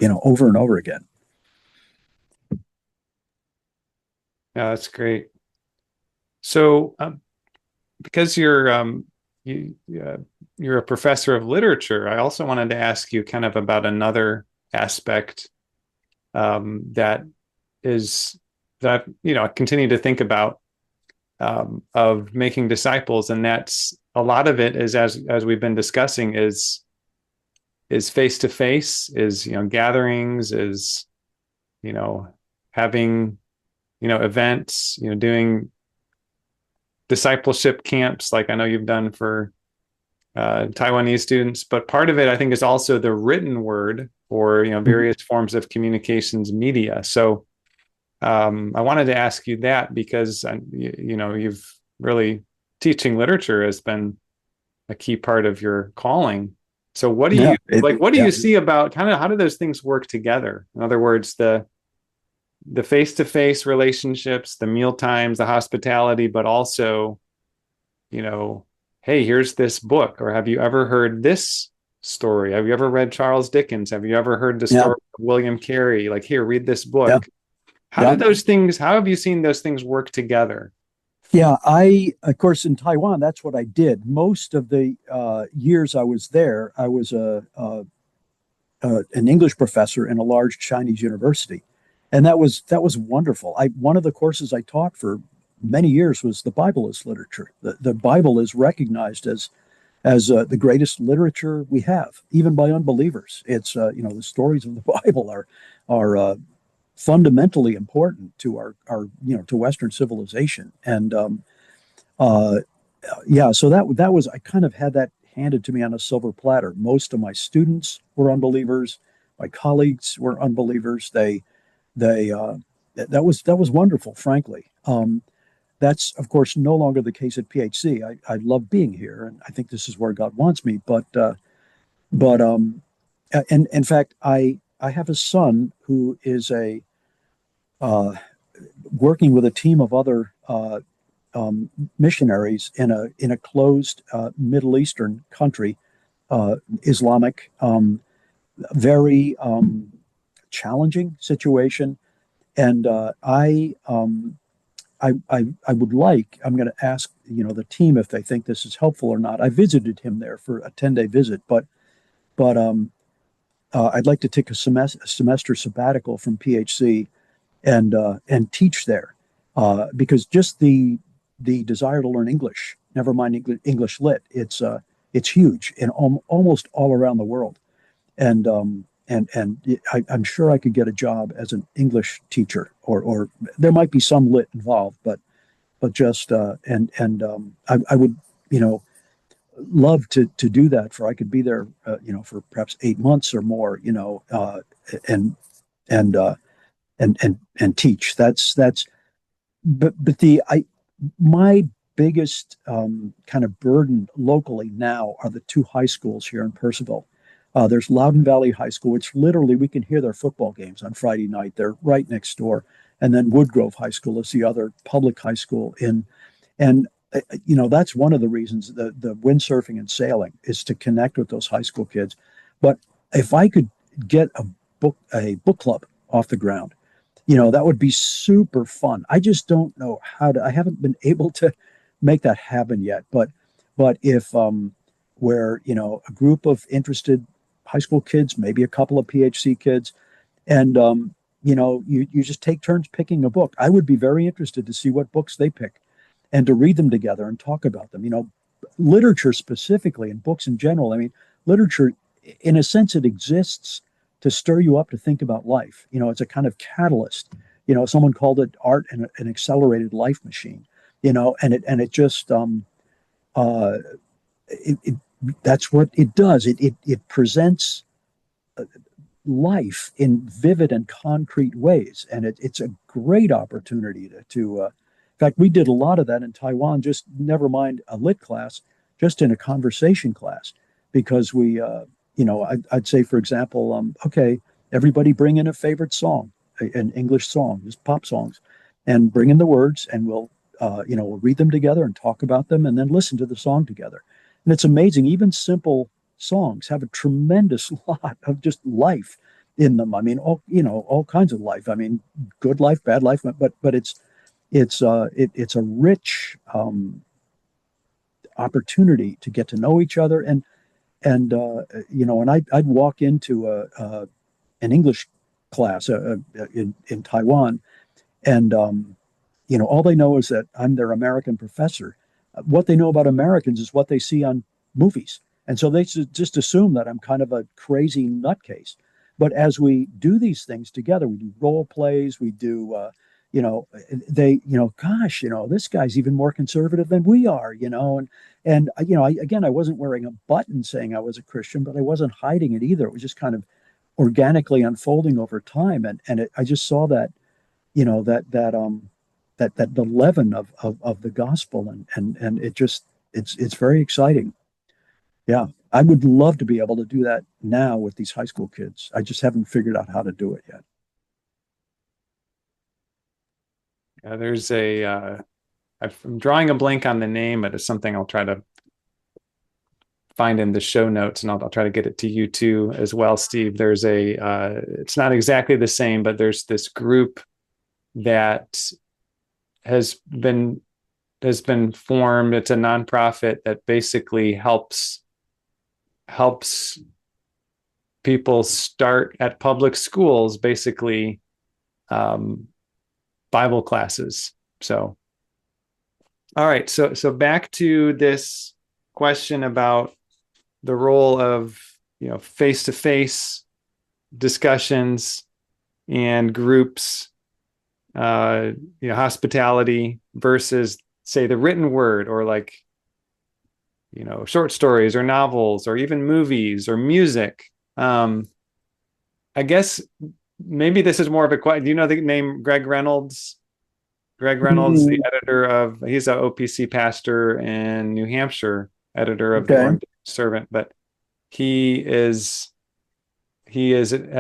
over and over again. Yeah, that's great. So, because you're a professor of literature, I also wanted to ask you kind of about another aspect that I continue to think about of making disciples, and that's a lot of it is as we've been discussing is face to face, is gatherings, is having events, doing discipleship camps like I know you've done for Taiwanese students. But part of it, I think, is also the written word or various forms of communications media. So I wanted to ask you that because you've really teaching literature has been a key part of your calling. So what do you see about kind of how do those things work together? In other words, the face-to-face relationships, the meal times, the hospitality, but also, hey, here's this book, or have you ever heard this story? Have you ever read Charles Dickens? Have you ever heard the story of William Carey? Like, here, read this book. Yeah. How have you seen those things work together? Yeah, of course, in Taiwan, that's what I did. Most of the years I was there, I was an English professor in a large Chinese university. And that was wonderful. One of the courses I taught for many years was the Bible as literature. The Bible is recognized as the greatest literature we have, even by unbelievers. It's the stories of the Bible are fundamentally important to our to Western civilization. And so that was I kind of had that handed to me on a silver platter. Most of my students were unbelievers. My colleagues were unbelievers. That was wonderful, frankly. That's of course no longer the case at PHC. I love being here, and I think this is where God wants me. But in fact, I have a son who is working with a team of other missionaries in a closed Middle Eastern country, Islamic, very challenging situation, and I would like. I'm going to ask the team if they think this is helpful or not. I visited him there for a 10-day visit, but I'd like to take a semester sabbatical from PHC and teach there because just the desire to learn English, never mind English lit, it's huge in almost all around the world, and I'm sure I could get a job as an English teacher, or there might be some lit involved, but just I would love to do that. For I could be there for perhaps 8 months or more, and teach. My biggest kind of burden locally now are the two high schools here in Percival. There's Loudoun Valley High School, which literally we can hear their football games on Friday night. They're right next door. And then Woodgrove High School is the other public high school that's one of the reasons the windsurfing and sailing is to connect with those high school kids. But if I could get a book club off the ground, that would be super fun. I just don't know how to. I haven't been able to make that happen yet. But if where a group of interested high school kids, maybe a couple of PHC kids, and you just take turns picking a book. I would be very interested to see what books they pick, and to read them together and talk about them. literature specifically and books in general. I mean, literature, in a sense, it exists to stir you up to think about life. It's a kind of catalyst. Someone called it art and an accelerated life machine. And it just that's what it does. It presents life in vivid and concrete ways, and it's a great opportunity to in fact, we did a lot of that in Taiwan, just never mind a lit class, just in a conversation class, because I'd say, for example, okay, everybody bring in a favorite song, an English song, just pop songs, and bring in the words, and we'll read them together and talk about them, and then listen to the song together. And it's amazing, even simple songs have a tremendous lot of just life in them. I mean, all kinds of life. I mean, good life, bad life, but it's a rich opportunity to get to know each other, and I'd walk into an English class in Taiwan, and all they know is that I'm their American professor. What they know about Americans is what they see on movies, and so they just assume that I'm kind of a crazy nutcase. But as we do these things together, we do role plays, we do gosh, this guy's even more conservative than we are, I wasn't wearing a button saying I was a Christian, but I wasn't hiding it either. It was just kind of organically unfolding over time. I just saw that, that the leaven of the gospel, and it's very exciting. Yeah. I would love to be able to do that now with these high school kids. I just haven't figured out how to do it yet. There's I'm drawing a blank on the name, but it's something I'll try to find in the show notes, and I'll try to get it to you too as well, Steve. There's it's not exactly the same, but there's this group that has been formed. It's a nonprofit that basically helps people start at public schools, basically, Bible classes. So, all right. So back to this question about the role of, face-to-face discussions and groups, hospitality versus, say, the written word, or like, short stories or novels or even movies or music. I guess maybe this is more of a question. Do you know the name Greg Reynolds? Greg Reynolds, the editor he's an OPC pastor in New Hampshire, editor of the Oregon Servant, but he has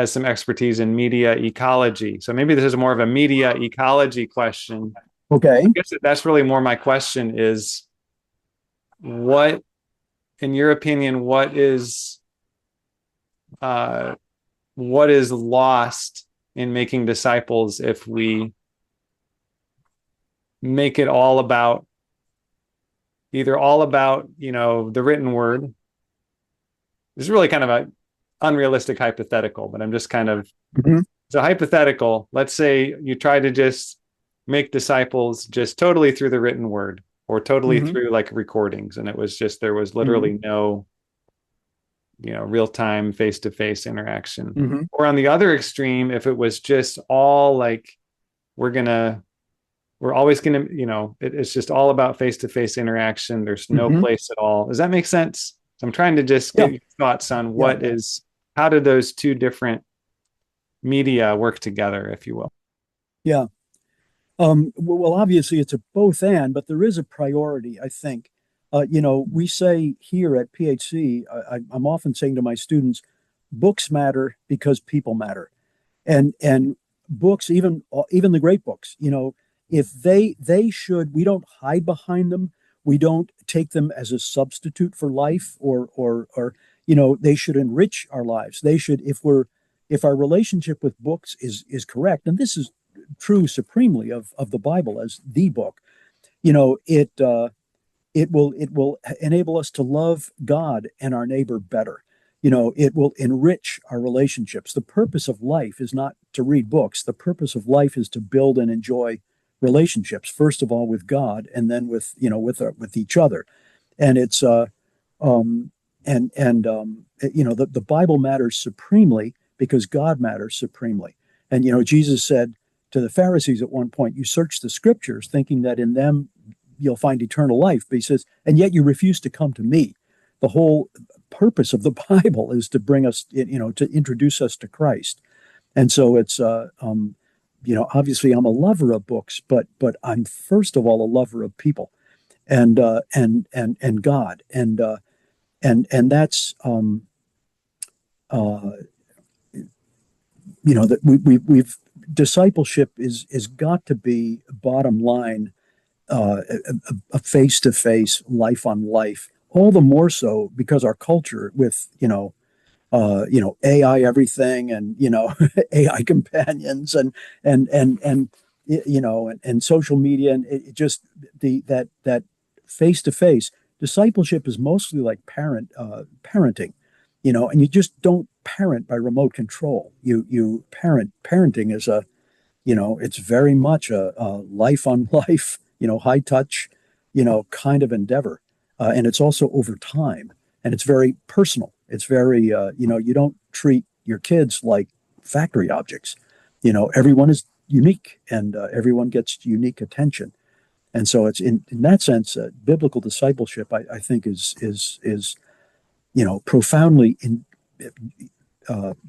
some expertise in media ecology. So maybe this is more of a media ecology question. Okay. I guess that's really more my question is, what, in your opinion, what is lost in making disciples if we make it all about the written word? This is really kind of an unrealistic hypothetical, but I'm just kind of, it's a hypothetical. Let's say you try to just make disciples just totally through the written word, or totally through like recordings, and there was literally no real-time face-to-face interaction. Or on the other extreme, if it was just all like, we're always gonna, it's just all about face-to-face interaction, there's no place at all. Does that make sense? So I'm trying to just get your thoughts on how do those two different media work together, if you will? Yeah. Well, obviously it's a both and, but there is a priority, I think. We say here at PHC, I'm often saying to my students, books matter because people matter. And books, even the great books, if we don't hide behind them. We don't take them as a substitute for life, or they should enrich our lives. They should, if our relationship with books is correct, and this is true supremely of the Bible as the book, it will enable us to love God and our neighbor better. It will enrich our relationships. The purpose of life is not to read books. The purpose of life is to build and enjoy relationships, first of all with God, and then with each other. and it's the Bible matters supremely because God matters supremely. And Jesus said to the Pharisees at one point, "You search the scriptures, thinking that in them you'll find eternal life." But he says, "And yet you refuse to come to me." The whole purpose of the Bible is to bring us, to introduce us to Christ. And so it's, obviously I'm a lover of books, but I'm first of all a lover of people, and God, and that's that we've discipleship is got to be bottom line, a face-to-face, life on life, all the more so because our culture with AI everything, and AI companions, and social media, and it just that face to face discipleship is mostly like parenting, and you just don't parent by remote control. You parenting is it's very much a life on life, high touch, kind of endeavor, and it's also over time, and it's very personal. It's very, you don't treat your kids like factory objects. Everyone is unique, and everyone gets unique attention. And so it's in that sense, biblical discipleship, I think is profoundly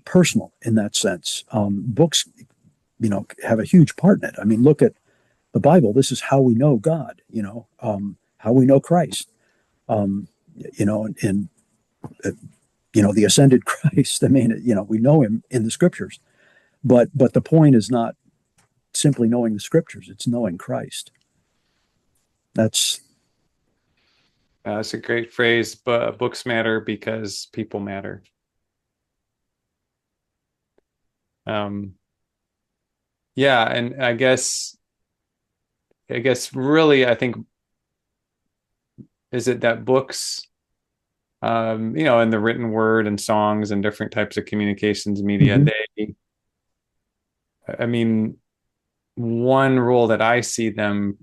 personal in that sense. Books, have a huge part in it. I mean, look at the Bible. This is how we know God, how we know Christ, and the ascended Christ. I mean, we know him in the scriptures, but the point is not simply knowing the scriptures, it's knowing Christ. That's a great phrase, but books matter because people matter. Yeah, and I guess really, I think, is it that books, and the written word and songs and different types of communications media, I mean, one role that I see them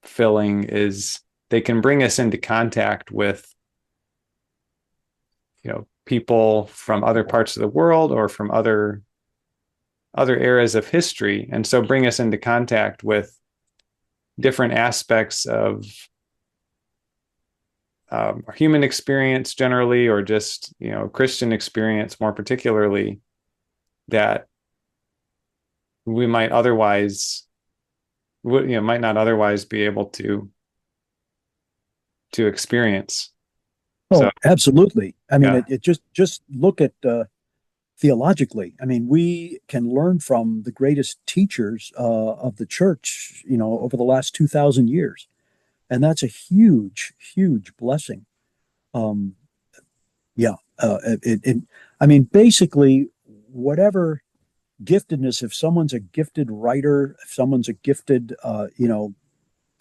filling is they can bring us into contact with, people from other parts of the world or from other eras of history, and so bring us into contact with different aspects of human experience generally, or just Christian experience more particularly, that we might not otherwise be able to experience. So, absolutely. I mean, it just look at theologically. I mean, we can learn from the greatest teachers of the church, over the last 2,000 years. And that's a huge, huge blessing. I mean, basically, whatever giftedness, if someone's a gifted writer, if someone's a gifted,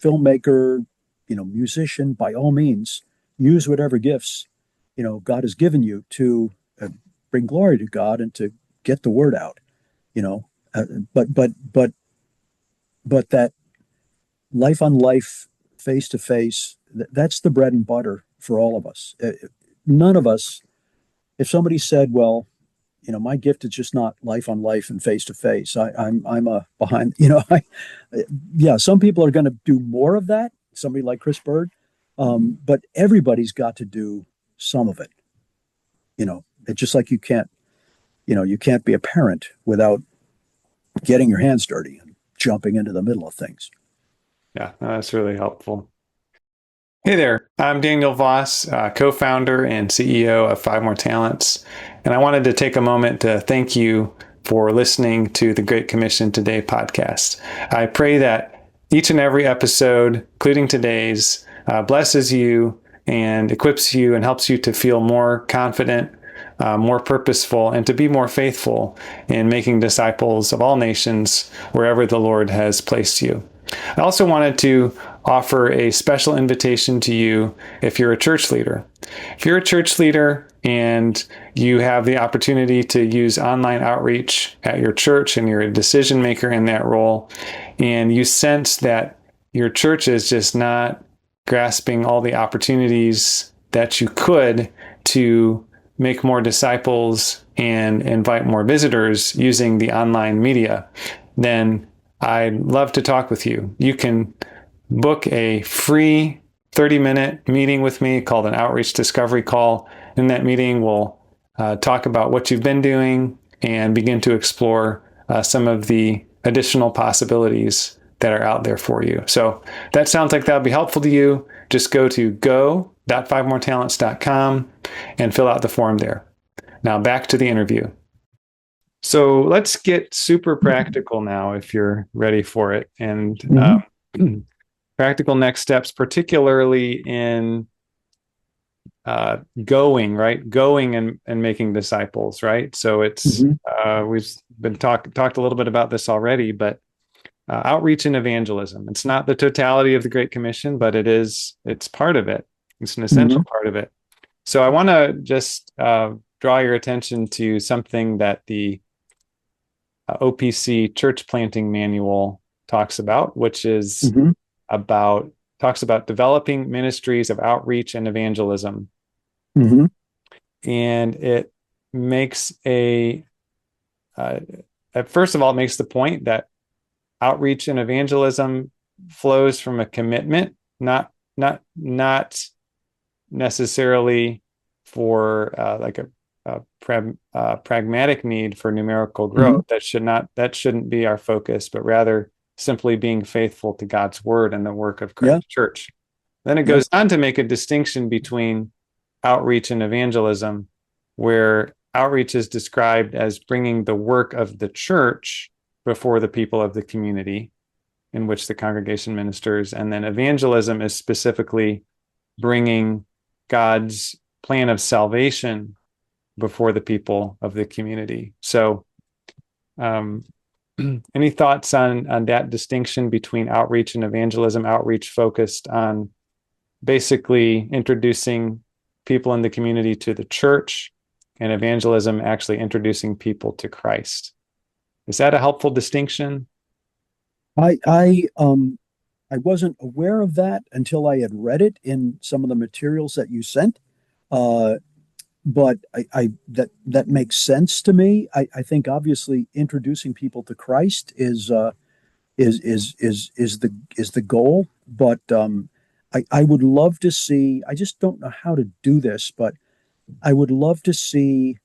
filmmaker, musician, by all means, use whatever gifts, God has given you to bring glory to God and to get the word out, but that life on life, face to face, that's the bread and butter for all of us. None of us, if somebody said, well, my gift is just not life on life and face to face, I'm a behind, some people are going to do more of that, somebody like Chris Bird, but everybody's got to do some of it. It's just like you can't be a parent without getting your hands dirty and jumping into the middle of things. Yeah, that's really helpful. Hey there, I'm Daniel Voss, co-founder and CEO of Five More Talents, and I wanted to take a moment to thank you for listening to the Great Commission Today podcast. I pray that each and every episode, including today's, blesses you and equips you and helps you to feel more confident, more purposeful, and to be more faithful in making disciples of all nations wherever the Lord has placed you. I also wanted to offer a special invitation to you if you're a church leader. If you're a church leader and you have the opportunity to use online outreach at your church and you're a decision maker in that role, and you sense that your church is just not grasping all the opportunities that you could to make more disciples and invite more visitors using the online media, then I'd love to talk with you. You can book a free 30-minute meeting with me called an Outreach Discovery Call. In that meeting, we'll talk about what you've been doing and begin to explore some of the additional possibilities that are out there for you. So that sounds like that would be helpful to you. Just go to go.5moretalents.com and fill out the form there. Now back to the interview. So let's get super practical now, if you're ready for it. And practical next steps, particularly in going, right? Going and making disciples, right? So it's we've been talked a little bit about this already, but outreach and evangelism. It's not the totality of the Great Commission, but it's part of it. It's an essential part of it. So I want to just draw your attention to something that the OPC Church Planting Manual talks about, which is talks about developing ministries of outreach and evangelism. And it makes first of all, it makes the point that outreach and evangelism flows from a commitment, not necessarily for like a pragmatic need for numerical growth. That shouldn't be our focus, but rather simply being faithful to God's word and the work of Christ's church. Then it goes on to make a distinction between outreach and evangelism, where outreach is described as bringing the work of the church before the people of the community in which the congregation ministers. And then evangelism is specifically bringing God's plan of salvation before the people of the community. So any thoughts on that distinction between outreach and evangelism? Outreach focused on basically introducing people in the community to the church, and evangelism actually introducing people to Christ. Is that a helpful distinction? I wasn't aware of that until I had read it in some of the materials that you sent. But that makes sense to me. I think obviously introducing people to Christ is the goal. But I would love to see. I just don't know how to do this, but I would love to see.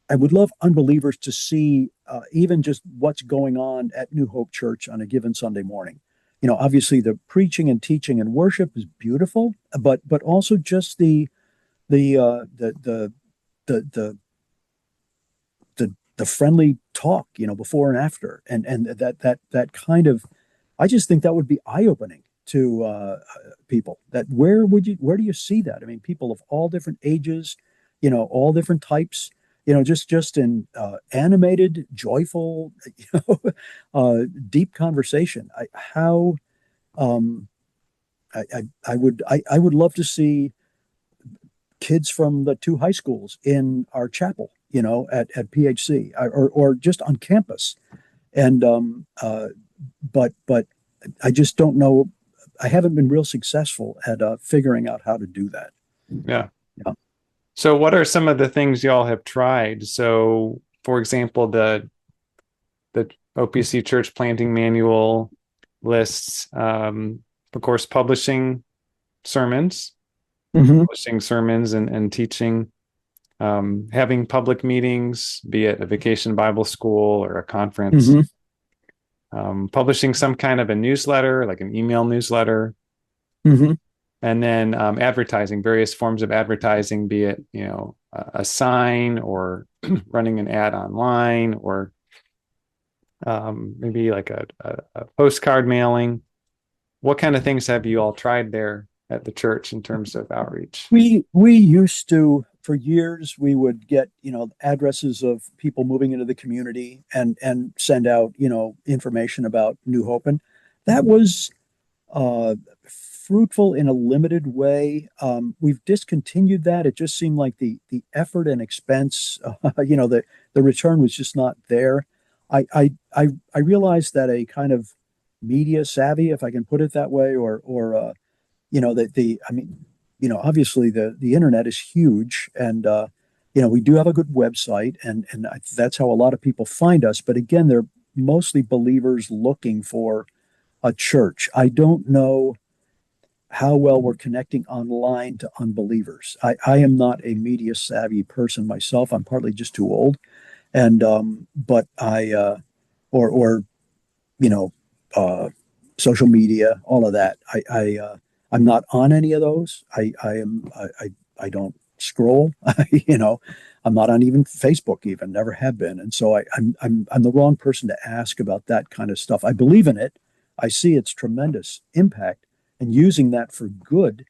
I would love unbelievers to see even just what's going on at New Hope Church on a given Sunday morning. You know, obviously the preaching and teaching and worship is beautiful, but also just the friendly talk, you know, before and after, and that kind of, I just think that would be eye-opening to people. That where do you see that? I mean, people of all different ages, you know, all different types. You know, just in animated, joyful, deep conversation. I would love to see kids from the two high schools in our chapel, you know, at PHC or just on campus, and but I just don't know. I haven't been real successful at figuring out how to do that. Yeah. So what are some of the things y'all have tried? So, for example, the OPC Church Planting Manual lists, of course, publishing sermons, and teaching, having public meetings, be it a vacation Bible school or a conference, publishing some kind of a newsletter, like an email newsletter. And then advertising, various forms of advertising, be it, you know, a sign or running an ad online, or maybe like a postcard mailing. What kind of things have you all tried there at the church in terms of outreach? We used to, for years, we would get, you know, addresses of people moving into the community and send out, you know, information about New Hope, and that was fruitful in a limited way. We've discontinued that. It just seemed like the effort and expense, you know, the return was just not there. I realized that a kind of media savvy, if I can put it that way, or I mean, obviously the internet is huge, and we do have a good website, and that's how a lot of people find us. But again, they're mostly believers looking for a church. I don't know how well we're connecting online to unbelievers. I am not a media savvy person myself. I'm partly just too old, and but or you know, social media, all of that. I'm not on any of those. I don't scroll. I'm not on even Facebook, even never have been, and so I'm the wrong person to ask about that kind of stuff. I believe in it. I see its tremendous impact, and using that for good,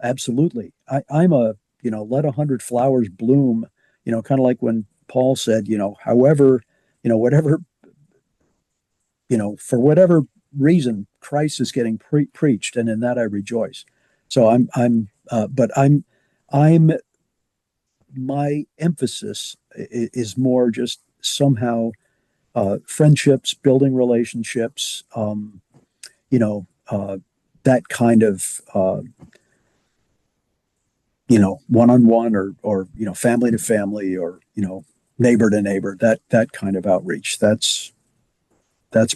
absolutely. I'm a let 100 flowers bloom. Kind of like when Paul said, however, whatever, for whatever reason, Christ is getting preached, and in that I rejoice. So I'm my emphasis is more just somehow friendships, building relationships, that kind of one-on-one or family to family or neighbor to neighbor, that kind of outreach. That's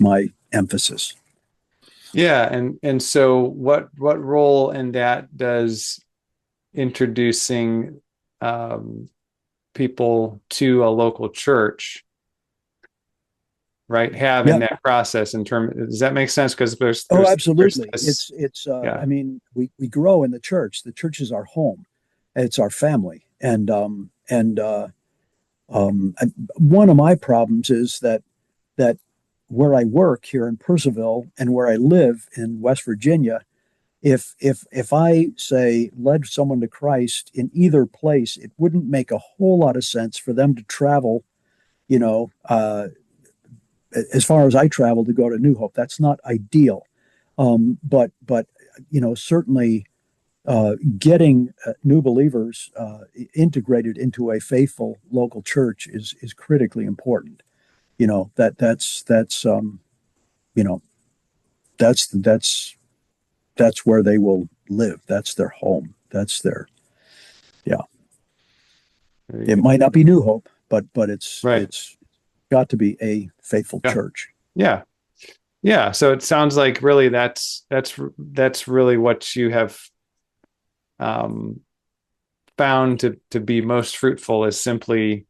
my emphasis. Yeah, and so what role in that does introducing people to a local church, right, have in that process? Does that make sense? Because there's absolutely. There's it's I mean, we grow in the church. The church is our home. It's our family. And one of my problems is that where I work here in Purcellville and where I live in West Virginia, if I say led someone to Christ in either place, it wouldn't make a whole lot of sense for them to travel, as far as I travel to go to New Hope. That's not ideal. But certainly getting new believers integrated into a faithful local church is critically important. That's where they will live. That's their home. That's their, yeah. It might not be New Hope, but it's got to be a faithful church. Yeah. Yeah. So it sounds like really that's really what you have found to be most fruitful, is simply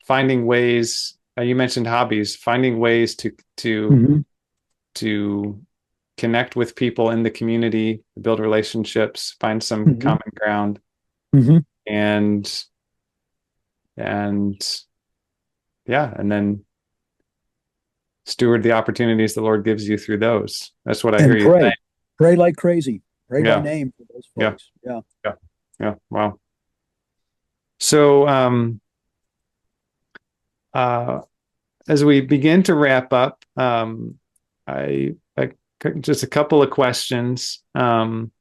finding ways. You mentioned hobbies, finding ways to connect with people in the community, build relationships, find some common ground, and then steward the opportunities the Lord gives you through those. That's what I hear you saying. Pray like crazy. Pray by name for those folks. Yeah. Wow. So as we begin to wrap up, I just a couple of questions. One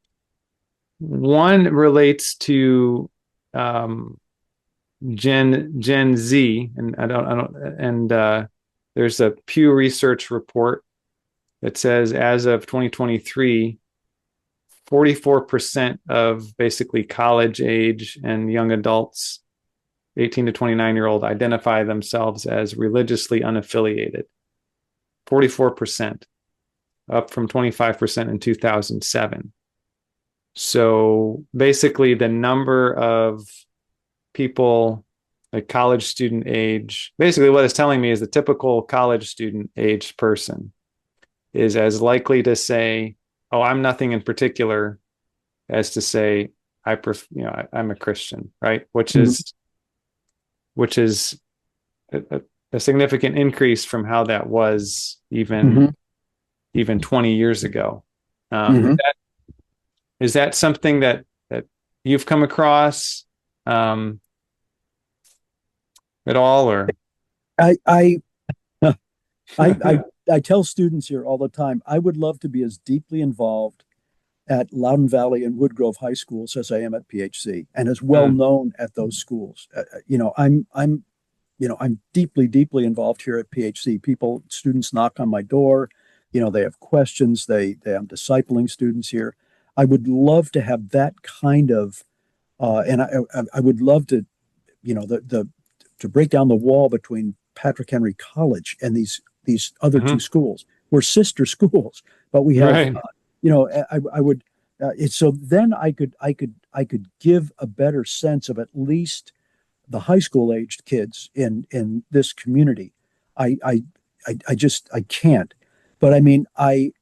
relates to Gen Z, and there's a Pew Research report that says as of 2023, 44% of basically college age and young adults, 18 to 29-year-old, identify themselves as religiously unaffiliated. 44%, up from 25% in 2007. So basically the number of people, like college student age, basically what it's telling me is the typical college student age person is as likely to say, oh, I'm nothing in particular, as to say, I'm a Christian, right? Which is a significant increase from how that was even 20 years ago. Is that something that you've come across at all, or? I tell students here all the time, I would love to be as deeply involved at Loudoun Valley and Woodgrove high schools as I am at PHC, and as well known at those schools. I'm I'm deeply, deeply involved here at PHC. Students knock on my door. They have questions. I'm discipling students here. I would love to have that kind of, and I would love to, to break down the wall between Patrick Henry College and these other two schools. We're sister schools, but we have, Right. I would. So then I could give a better sense of at least the high school aged kids in this community. I can't. But I mean, I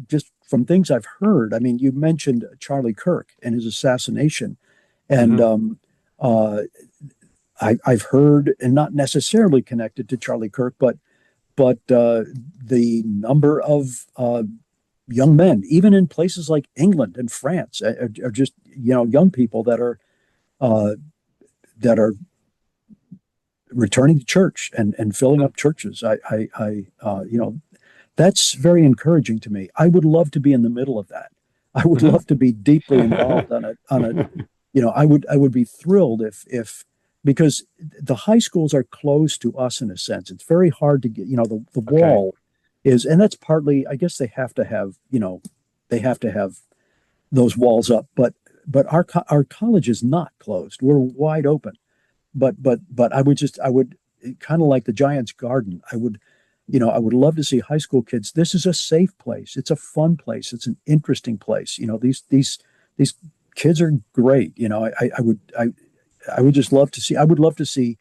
just from things I've heard. I mean, you mentioned Charlie Kirk and his assassination, and I've heard, and not necessarily connected to Charlie Kirk, but the number of young men, even in places like England and France, are just young people that are returning to church and filling up churches. That's very encouraging to me. I would love to be in the middle of that. I would love to be deeply involved on a I would be thrilled if because the high schools are closed to us in a sense. It's very hard to get, the wall is, and that's partly, I guess they have to have those walls up, but our college is not closed. We're wide open. But I would kind of like the Giant's Garden. I would love to see high school kids. This is a safe place. It's a fun place. It's an interesting place. These kids are great. I would just love to see. I would love to see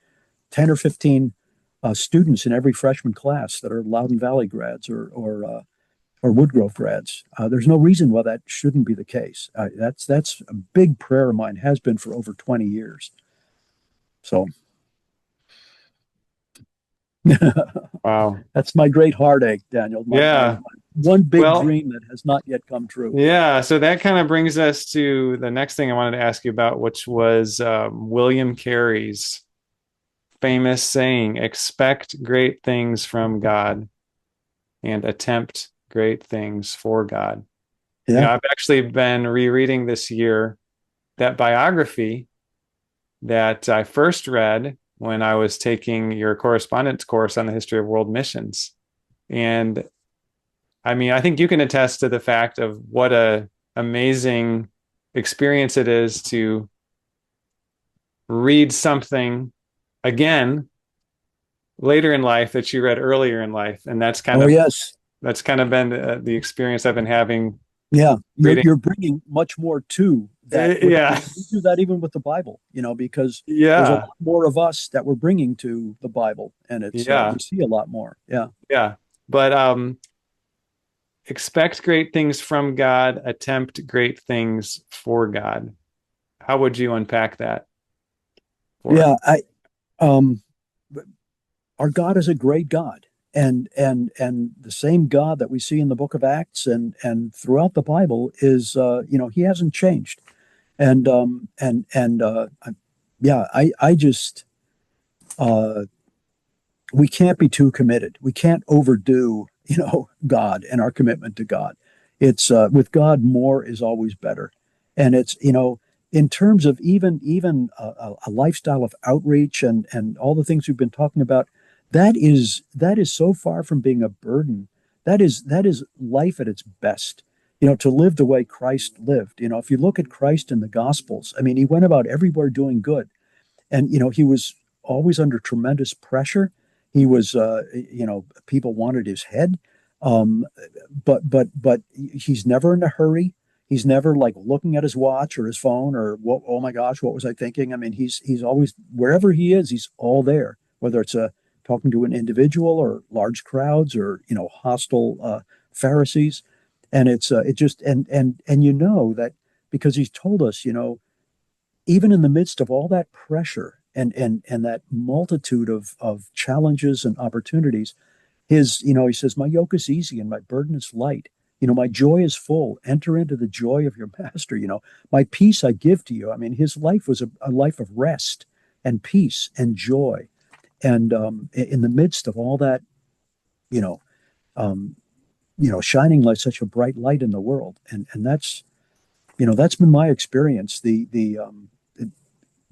10 or 15 students in every freshman class that are Loudoun Valley grads or Woodgrove grads. There's no reason why that shouldn't be the case. That's a big prayer of mine. Has been for over 20 years. So, wow, that's my great heartache, Daniel. My one big dream that has not yet come true. Yeah, so that kind of brings us to the next thing I wanted to ask you about, which was William Carey's famous saying, "Expect great things from God and attempt great things for God." Yeah, I've actually been rereading this year that biography that I first read when I was taking your correspondence course on the history of world missions. And I mean, I think you can attest to the fact of what a amazing experience it is to read something again later in life that you read earlier in life. And that's kind of been the experience I've been having. Yeah, you're bringing much more to that. Yeah, we do that even with the Bible, because there's a lot more of us that we're bringing to the Bible, and it's we see a lot more. Yeah, but expect great things from God, attempt great things for God. How would you unpack that? Our God is a great God. And the same God that we see in the book of Acts and throughout the Bible is he hasn't changed. And I just we can't be too committed. We can't overdo God and our commitment to God. It's with God, more is always better. And it's in terms of even a lifestyle of outreach and all the things we've been talking about. That is so far from being a burden. That is life at its best. To live the way Christ lived. If you look at Christ in the Gospels, I mean, he went about everywhere doing good, and he was always under tremendous pressure. He was, people wanted his head, but he's never in a hurry. He's never like looking at his watch or his phone or oh my gosh, what was I thinking? I mean, he's always wherever he is, he's all there. Whether it's talking to an individual or large crowds or hostile Pharisees, and it's it just and that because he's told us even in the midst of all that pressure and that multitude of challenges and opportunities, he says, my yoke is easy and my burden is light. My joy is full. Enter into the joy of your master. My peace I give to you. I mean, his life was a life of rest and peace and joy. And in the midst of all that, shining like such a bright light in the world, and that's been my experience. The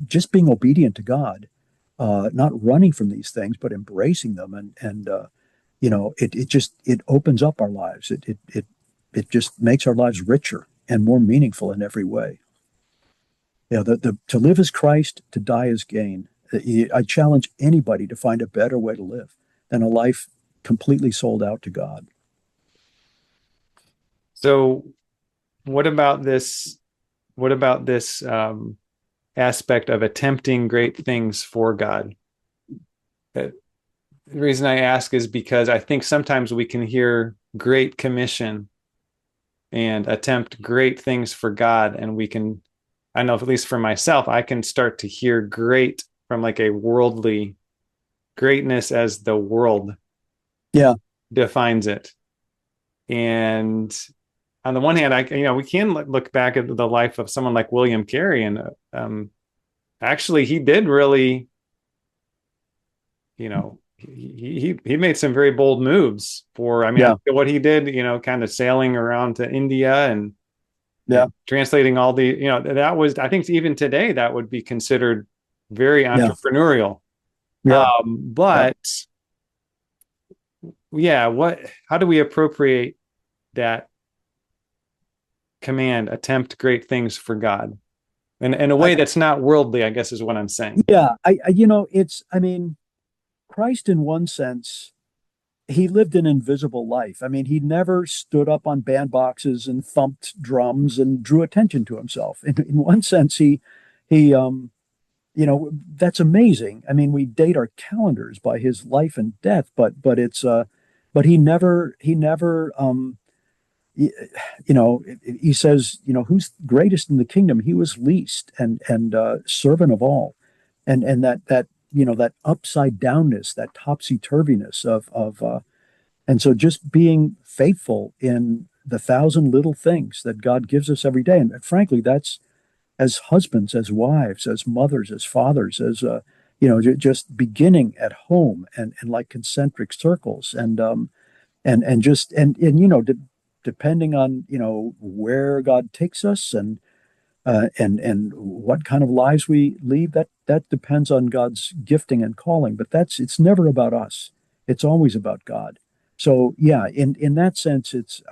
just being obedient to God, not running from these things, but embracing them. And it opens up our lives. It just makes our lives richer and more meaningful in every way. To live as Christ, to die as gain. I challenge anybody to find a better way to live than a life completely sold out to God. So what about this aspect of attempting great things for God? The reason I ask is because I think sometimes we can hear Great Commission and attempt great things for God, and I know, at least for myself, I can start to hear great from like a worldly greatness as the world defines it. And on the one hand, we can look back at the life of someone like William Carey, and actually he did really, he made some very bold moves what he did, kind of sailing around to India and translating all the, that was, I think even today that would be considered very entrepreneurial. How do we appropriate that command, attempt great things for God, in a way that's not worldly, I guess is what I'm saying. Christ, in one sense, he lived an invisible life. He never stood up on bandboxes and thumped drums and drew attention to himself. In one sense, he that's amazing. We date our calendars by his life and death, but he never he says, who's greatest in the kingdom? He was least and servant of all, and that upside downness, that topsy turviness and so just being faithful in the 1,000 little things that God gives us every day, and frankly, that's as husbands, as wives, as mothers, as fathers, as just beginning at home and like concentric circles, depending on where God takes us and what kind of lives we lead, that depends on God's gifting and calling. But it's never about us. It's always about God. So in that sense, it's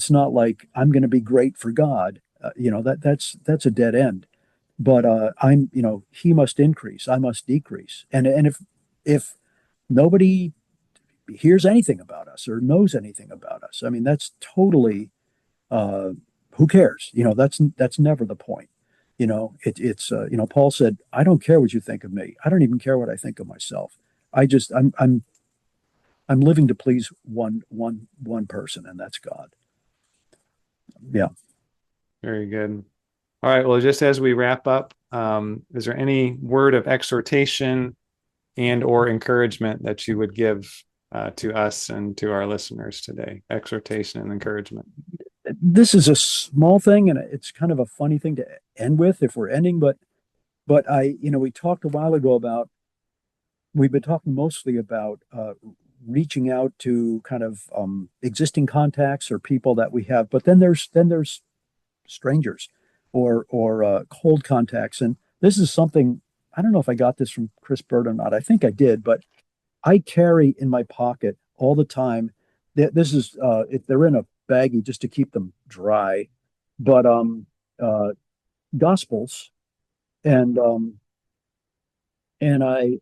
not like I'm going to be great for God. That's a dead end. But he must increase, I must decrease. And if nobody hears anything about us or knows anything about us, that's totally who cares? That's never the point. It's Paul said, I don't care what you think of me. I don't even care what I think of myself. I'm living to please one person, and that's God. Yeah. Very good. All right. Well, just as we wrap up, is there any word of exhortation and or encouragement that you would give to us and to our listeners today? Exhortation and encouragement. This is a small thing, and it's kind of a funny thing to end with if we're ending, but we talked a while ago we've been talking mostly about reaching out to kind of existing contacts or people that we have, but then there's strangers or cold contacts. And this is something, I don't know if I got this from Chris Bird or not. I think I did, but I carry in my pocket all the time. This is they're in a baggie just to keep them dry, but Gospels and I give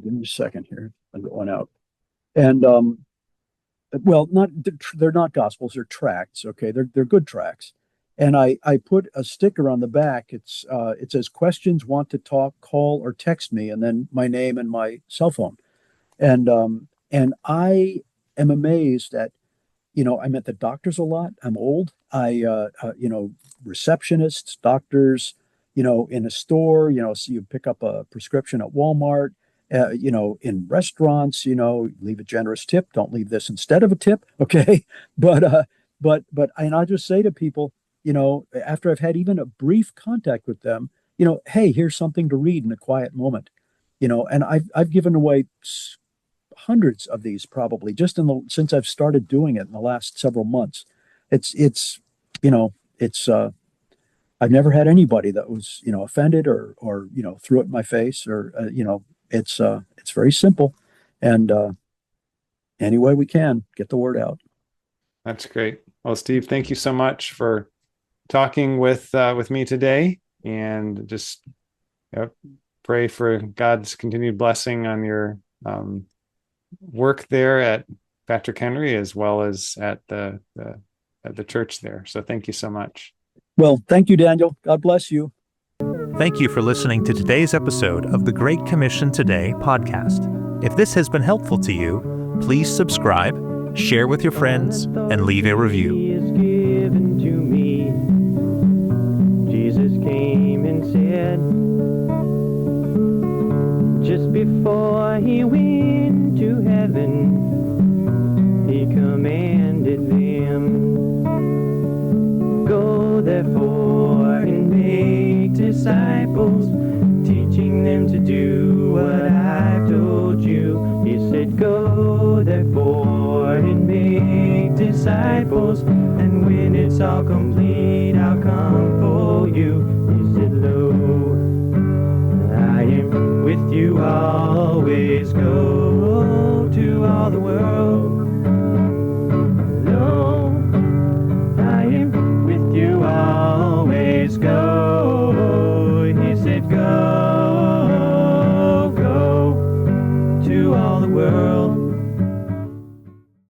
me a second here. I'm going out. And they're not Gospels, they're tracts. Okay, they're good tracts. And I put a sticker on the back. It says, questions, want to talk, call or text me, and then my name and my cell phone. And I am amazed at, I'm at the doctors a lot. I'm old. Receptionists, doctors, in a store, so you pick up a prescription at Walmart, in restaurants, leave a generous tip. Don't leave this instead of a tip. Okay. But I just say to people, after I've had even a brief contact with them, hey, here's something to read in a quiet moment, and I've given away hundreds of these probably just since I've started doing it in the last several months. It's I've never had anybody that was, offended or threw it in my face or, it's very simple. And any way we can get the word out. That's great. Well, Steve, thank you so much for talking with me today, and just pray for God's continued blessing on your work there at Patrick Henry, as well as at the church there. So thank you so much. Well, thank you, Daniel. God bless you. Thank you for listening to today's episode of the Great Commission Today podcast. If this has been helpful to you, please subscribe, share with your friends, and leave a review. He is given to me. Jesus came and said, just before he went to heaven, he commanded them, go therefore and make disciples, teaching them to do what I've told you. He said, go therefore and make disciples, and when it's all complete,